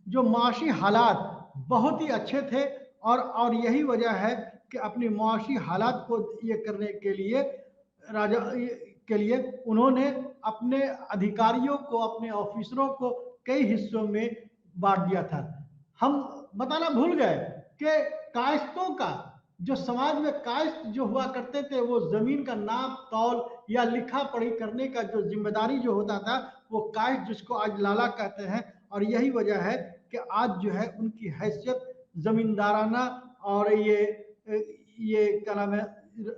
जो माशी हालात बहुत ही अच्छे थे और यही वजह है कि अपनी मुआशी हालात को ये करने के लिए राजा के लिए उन्होंने अपने अधिकारियों को, अपने ऑफिसरों को कई हिस्सों में बांट दिया था। हम बताना भूल गए कि कायस्तों का जो समाज में कायस्त जो हुआ करते थे वो जमीन का नाप तौल या लिखा पढ़ी करने का जो जिम्मेदारी जो होता था वो कायस्त, जिसको आज लाला कहते हैं, और यही वजह है कि आज जो है उनकी हैसियत जमींदाराना और ये क्या नाम है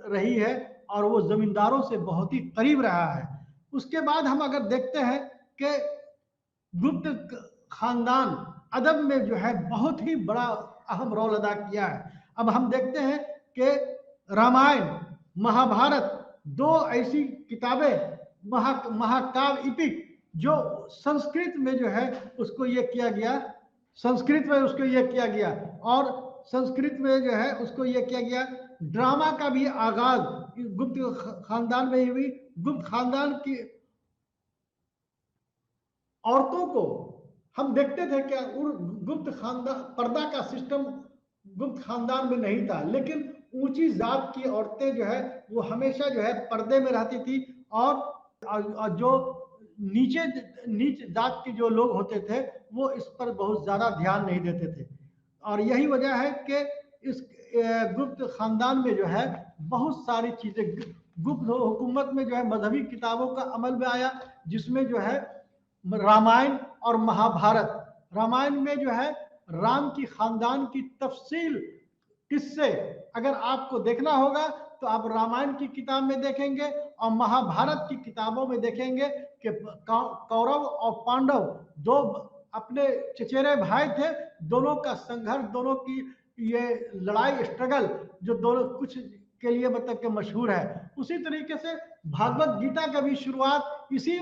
रही है और वो जमींदारों से बहुत ही करीब रहा है। उसके बाद हम अगर देखते हैं कि गुप्त खानदान अदब में जो है बहुत ही बड़ा अहम रोल अदा किया है। अब हम देखते हैं कि रामायण महाभारत दो ऐसी किताबें महाकाव्य इपिक जो संस्कृत में जो है उसको ये किया गया, संस्कृत में उसको ये किया गया और संस्कृत में जो है उसको ये किया गया। ड्रामा का भी आगाज गुप्त खानदान में ही हुई। गुप्त खानदान की औरतों को हम देखते थे कि गुप्त खानदान पर्दा का सिस्टम गुप्त खानदान में नहीं था, लेकिन ऊंची जात की औरतें जो है वो हमेशा जो है पर्दे में रहती थी और जो नीच जात के जो लोग होते थे वो इस पर बहुत ज्यादा ध्यान नहीं देते थे। और यही वजह है कि इस गुप्त खानदान में जो है बहुत सारी चीजें गुप्त हुकूमत में जो है मजहबी किताबों का अमल में आया, जिसमें जो है रामायण और महाभारत। रामायण में जो है राम की खानदान की तफसील किस्से अगर आपको देखना होगा तो आप रामायण की किताब में देखेंगे और महाभारत की किताबों में देखेंगे कि कौरव और पांडव दो अपने चचेरे भाई थे, दोनों का संघर्ष, दोनों की ये लड़ाई स्ट्रगल जो दोनों कुछ के लिए मतलब के मशहूर है। उसी तरीके से भागवत गीता का भी शुरुआत इसी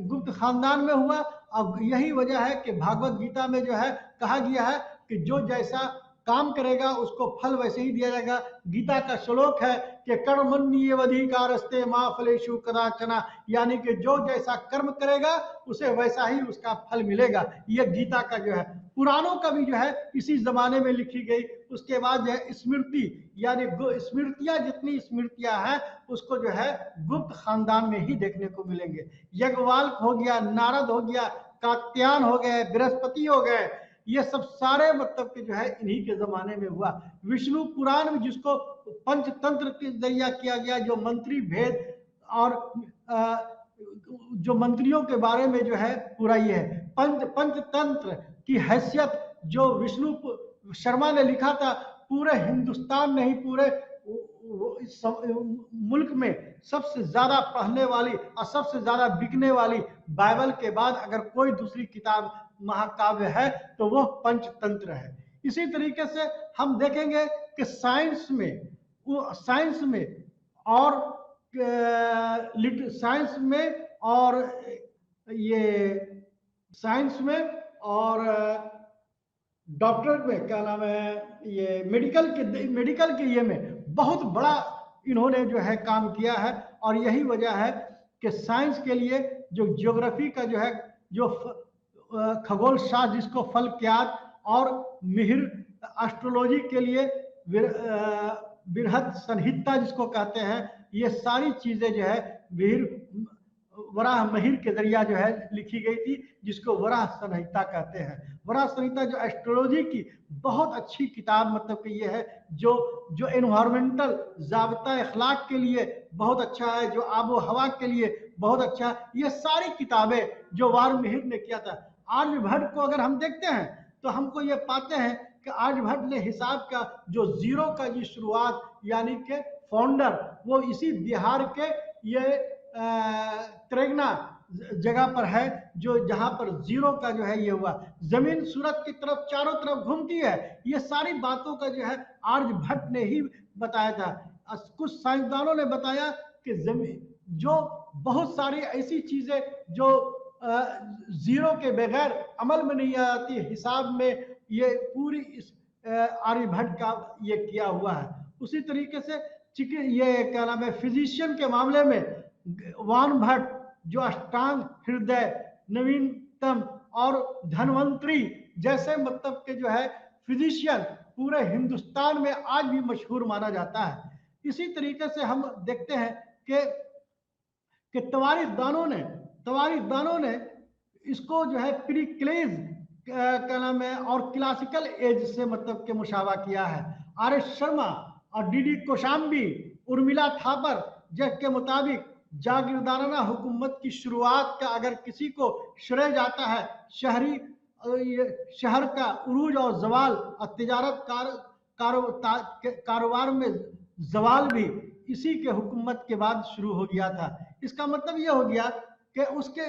गुप्त खानदान में हुआ। अब यही वजह है कि भागवत गीता में जो है कहा गया है कि जो जैसा काम करेगा उसको फल वैसे ही दिया जाएगा। गीता का श्लोक है कि कर्मण्येवाधिकारस्ते मा फलेषु कदाचन, यानी कि जो जैसा कर्म करेगा उसे वैसा ही उसका फल मिलेगा। ये गीता का जो है, पुराणों का भी जो है इसी जमाने में लिखी गई। उसके बाद जो है स्मृति, यानी स्मृतियां, जितनी स्मृतियां हैं उसको जो है गुप्त खानदान में ही देखने को मिलेंगे। यज्ञवाल्क हो गया, नारद हो गया, कात्यायन हो गए, बृहस्पति हो गए, ये सब सारे मतलब कि जो है इन्हीं के जमाने में हुआ। विष्णु पुराण में जिसको पंचतंत्र के जरिया किया गया, जो मंत्री भेद और जो मंत्रियों के बारे में जो है पूरा ये है पंचतंत्र की हैसियत जो विष्णु शर्मा ने लिखा था, पूरे हिंदुस्तान नहीं पूरे मुल्क में सबसे ज्यादा पढ़ने वाली और सबसे ज्यादा बिकने वाली बाइबल के बाद अगर कोई दूसरी किताब महाकाव्य है तो वह पंचतंत्र है। इसी तरीके से हम देखेंगे कि साइंस में और डॉक्टर में क्या नाम है, ये मेडिकल के ये में बहुत बड़ा इन्होंने जो है काम किया है। और यही वजह है कि साइंस के लिए जो ज्योग्राफी का जो है, जो खगोल शास्त्र जिसको फलक्यात, और मिहिर एस्ट्रोलॉजी के लिए बृहद संहिता जिसको कहते हैं, ये सारी चीजें जो है वराह महिर के जरिया जो है लिखी गई थी, जिसको वराह संहिता कहते हैं। वराह संहिता जो एस्ट्रोलॉजी की बहुत अच्छी किताब मतलब कि ये है, जो एनवायरमेंटल ज़ाब्ता अखलाक के लिए बहुत अच्छा है, जो आबो हवा के लिए बहुत अच्छा है। ये सारी किताबें जो वाल्मीकि ने किया था। आर्यभट्ट को अगर हम देखते हैं तो हमको ये पाते हैं कि आर्यभट्ट ने हिसाब का जो जीरो का जी शुरुआत यानी कि फाउंडर वो इसी बिहार के ये त्रेगना जगह पर है जो जहां पर जीरो का जो है ये हुआ। जमीन सूरज की तरफ चारों तरफ घूमती है, ये सारी बातों का जो है आर्यभट्ट ने ही बताया था। कुछ साइंसदानों ने बताया कि जमीन जो बहुत सारी ऐसी चीजें जो जीरो के बगैर अमल में नहीं आती, हिसाब में ये पूरी इस आर्यभट्ट का ये किया हुआ है। उसी तरीके से ये क्या नाम है, फिजिशियन के मामले में वान भट्ट जो अष्टांग हृदय, नवीनतम और धनवंतरी जैसे मतलब के जो है फिजिशियन पूरे हिंदुस्तान में आज भी मशहूर माना जाता है। इसी तरीके से हम देखते हैं कि तवारीखदानों ने इसको जो है प्रीक्लेज क्या नाम है और क्लासिकल एज से मतलब के मुशावा किया है। आर एस शर्मा और डी डी कोशाम्बी, उर्मिला थापर के मुताबिक जागीरदाराना हुकूमत की शुरुआत का अगर किसी को श्रेय जाता है, शहर का उरूज और जवाल और तिजारत कारोबार में जवाल भी इसी के हुकूमत के बाद शुरू हो गया था। इसका मतलब यह हो गया कि उसके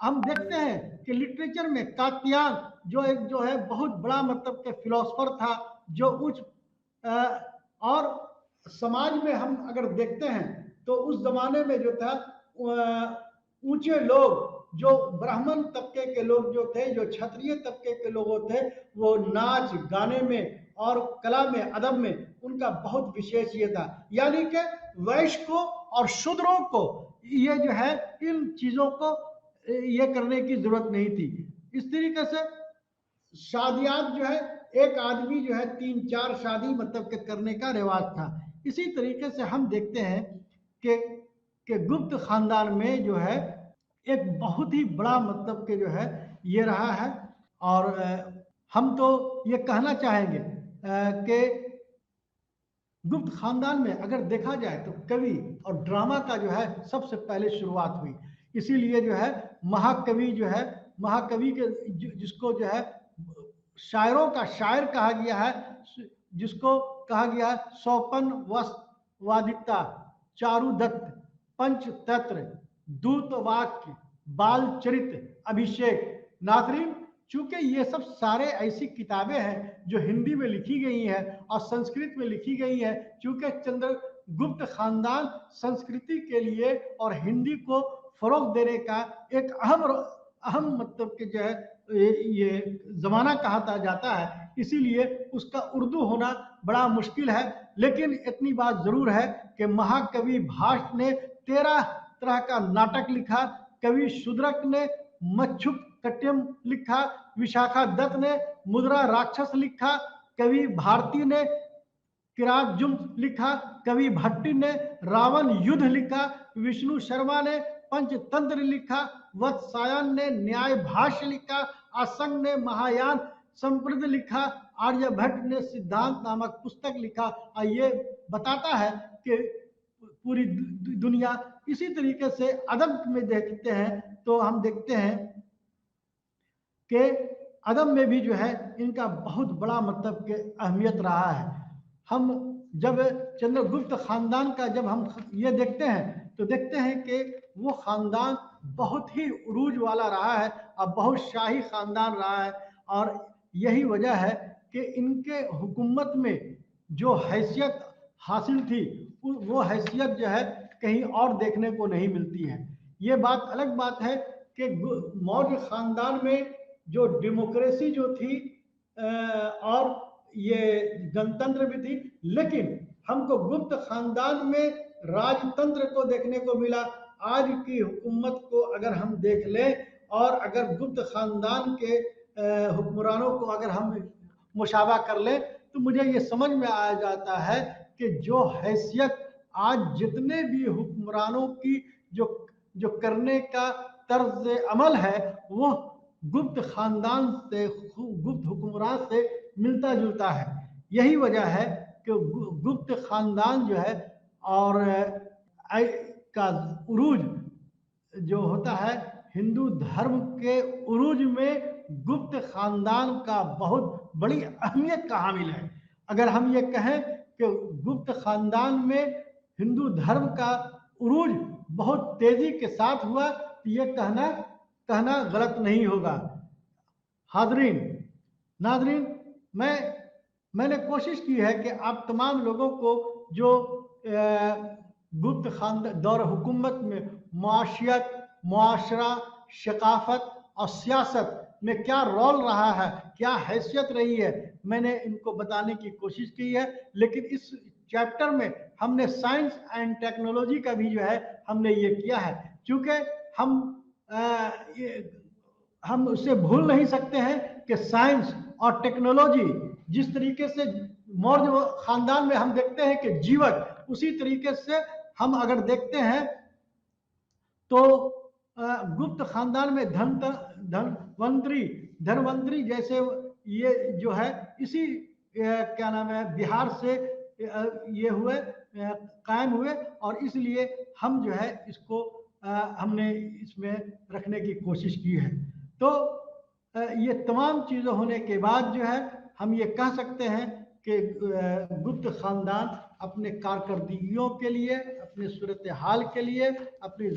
हम देखते हैं कि लिटरेचर में कात्यायन जो एक जो है बहुत बड़ा मतलब के फिलोसफर था, जो उच्च और समाज में हम अगर देखते हैं तो उस जमाने में जो था ऊंचे लोग जो ब्राह्मण तबके के लोग जो थे, जो क्षत्रिय तबके के लोग थे, वो नाच गाने में और कला में, अदब में उनका बहुत विशेष ये था। यानी कि वैश्य को और शूद्रों को ये जो है इन चीजों को ये करने की जरूरत नहीं थी। इस तरीके से शादियात जो है एक आदमी जो है 3-4 शादी मतलब के करने का रिवाज था। इसी तरीके से हम देखते हैं कि गुप्त खानदान में जो है एक बहुत ही बड़ा मतलब के जो है ये रहा है। और हम तो ये कहना चाहेंगे कि गुप्त खानदान में अगर देखा जाए तो कवि और ड्रामा का जो है सबसे पहले शुरुआत हुई। इसीलिए जो है महाकवि जो है, महाकवि के जिसको जो है शायरों का शायर कहा गया है, जिसको कहा गया है सौपन वादिता, चारुदत्त, पंचतंत्र, दूत वाक्य, बाल चरित्र, अभिषेक। नाज़रीन, चूंकि ये सब सारे ऐसी किताबें हैं जो हिंदी में लिखी गई हैं और संस्कृत में लिखी गई हैं, चूंकि चंद्रगुप्त खानदान संस्कृति के लिए और हिंदी को फरोग देने का एक अहम मतलब के जो है ये जमाना कहा जाता है, इसीलिए उसका उर्दू होना बड़ा मुश्किल है। लेकिन इतनी बात जरूर है कि महाकवि भाट ने 13 तरह का नाटक लिखा, कवि शूद्रक ने मच्छुकट्टयम लिखा, विशाखा दत्त ने मुद्रा राक्षस लिखा, कवि भारती ने किरातजुम लिखा, कवि भट्टी ने रावण युद्ध लिखा, विष्णु शर्मा ने पंचतंत्र लिखा, वत्सायन ने न्याय भाष्य लिखा, असंग ने महायान संप्रद लिखा, आर्यभट्ट ने सिद्धांत नामक पुस्तक लिखा। और ये बताता है कि पूरी दुनिया इसी तरीके से अदब में देखते हैं तो हम देखते हैं कि अदब में भी जो है इनका बहुत बड़ा मतलब के अहमियत रहा है। हम जब चंद्रगुप्त खानदान का जब हम ये देखते हैं तो देखते हैं कि वो खानदान बहुत ही उरूज वाला रहा है और बहुत शाही खानदान रहा है। और यही वजह है कि इनके हुकूमत में जो हैसियत हासिल थी वो हैसियत जो है कहीं और देखने को नहीं मिलती है। ये बात अलग बात है कि मौर्य खानदान में जो डेमोक्रेसी जो थी और ये गणतंत्र भी थी, लेकिन हमको गुप्त खानदान में राजतंत्र को देखने को मिला। आज की हुकूमत को अगर हम देख लें और अगर गुप्त खानदान के हुक्मरानों को अगर हम मुशाबा कर लें तो मुझे ये समझ में आ जाता है कि जो हैसियत आज जितने भी हुक्मरानों की जो करने का तर्ज अमल है वो गुप्त खानदान से, गुप्त हुक्मरान से मिलता जुलता है। यही वजह है कि गुप्त खानदान जो है और का उरूज जो होता है, हिंदू धर्म के उरूज में गुप्त खानदान का बहुत बड़ी अहमियत का हामिल है। अगर हम ये कहें कि गुप्त खानदान में हिंदू धर्म का उरूज बहुत तेजी के साथ हुआ ये कहना गलत नहीं होगा। हाज़रीन नाज़रीन, मैंने कोशिश की है कि आप तमाम लोगों को जो गुप्त खानदान दौर हुकूमत में मुआशियत, मुआशरा, सकाफत और सियासत में क्या रोल रहा है, क्या हैसियत रही है, मैंने इनको बताने की कोशिश की है। लेकिन इस चैप्टर में हमने साइंस एंड टेक्नोलॉजी का भी जो है हमने ये किया है, क्योंकि हम उसे भूल नहीं सकते हैं कि साइंस और टेक्नोलॉजी जिस तरीके से मौर्य खानदान में हम देखते हैं कि जीवक, उसी तरीके से हम अगर देखते हैं तो गुप्त खानदान में धनवंतरी जैसे ये जो है इसी क्या नाम है बिहार से ये हुए कायम हुए, और इसलिए हम जो है इसको हमने इसमें रखने की कोशिश की है। तो ये तमाम चीज़ें होने के बाद जो है हम ये कह सकते हैं कि गुप्त खानदान अपने कारकर्दगियों के लिए, अपने सूरत हाल के लिए, अपनी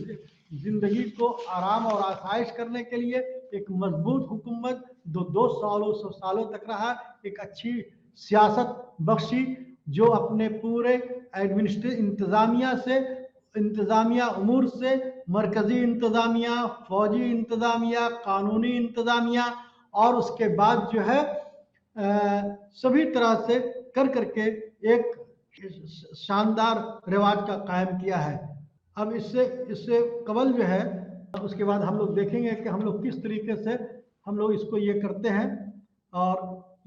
ज़िंदगी को आराम और आसाइश करने के लिए एक मजबूत हुकूमत 200 सालों तक रहा, एक अच्छी सियासत बख्शी जो अपने पूरे इंतज़ामिया उमूर से मरकज़ी इंतज़ामिया, फ़ौजी इंतज़ामिया, कानूनी इंतज़ामिया और उसके बाद जो है सभी तरह से करके एक शानदार रिवाज का कायम किया है। अब इससे कबल जो है उसके बाद हम लोग देखेंगे कि हम लोग किस तरीके से हम लोग इसको ये करते हैं। और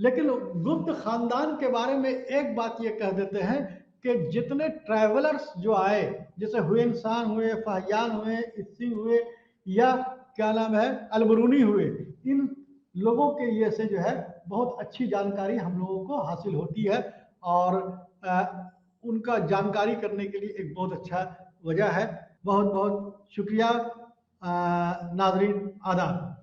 लेकिन गुप्त खानदान के बारे में एक बात ये कह देते हैं कि जितने ट्रैवलर्स जो आए, जैसे हुएनसांग हुए, फाहियान हुए, इत्सिंग हुए या क्या नाम है अलबरूनी हुए, इन लोगों के ये से जो है बहुत अच्छी जानकारी हम लोगों को हासिल होती है और उनका जानकारी करने के लिए एक बहुत अच्छा वजह है। बहुत बहुत शुक्रिया नाज़रीन, आदाब।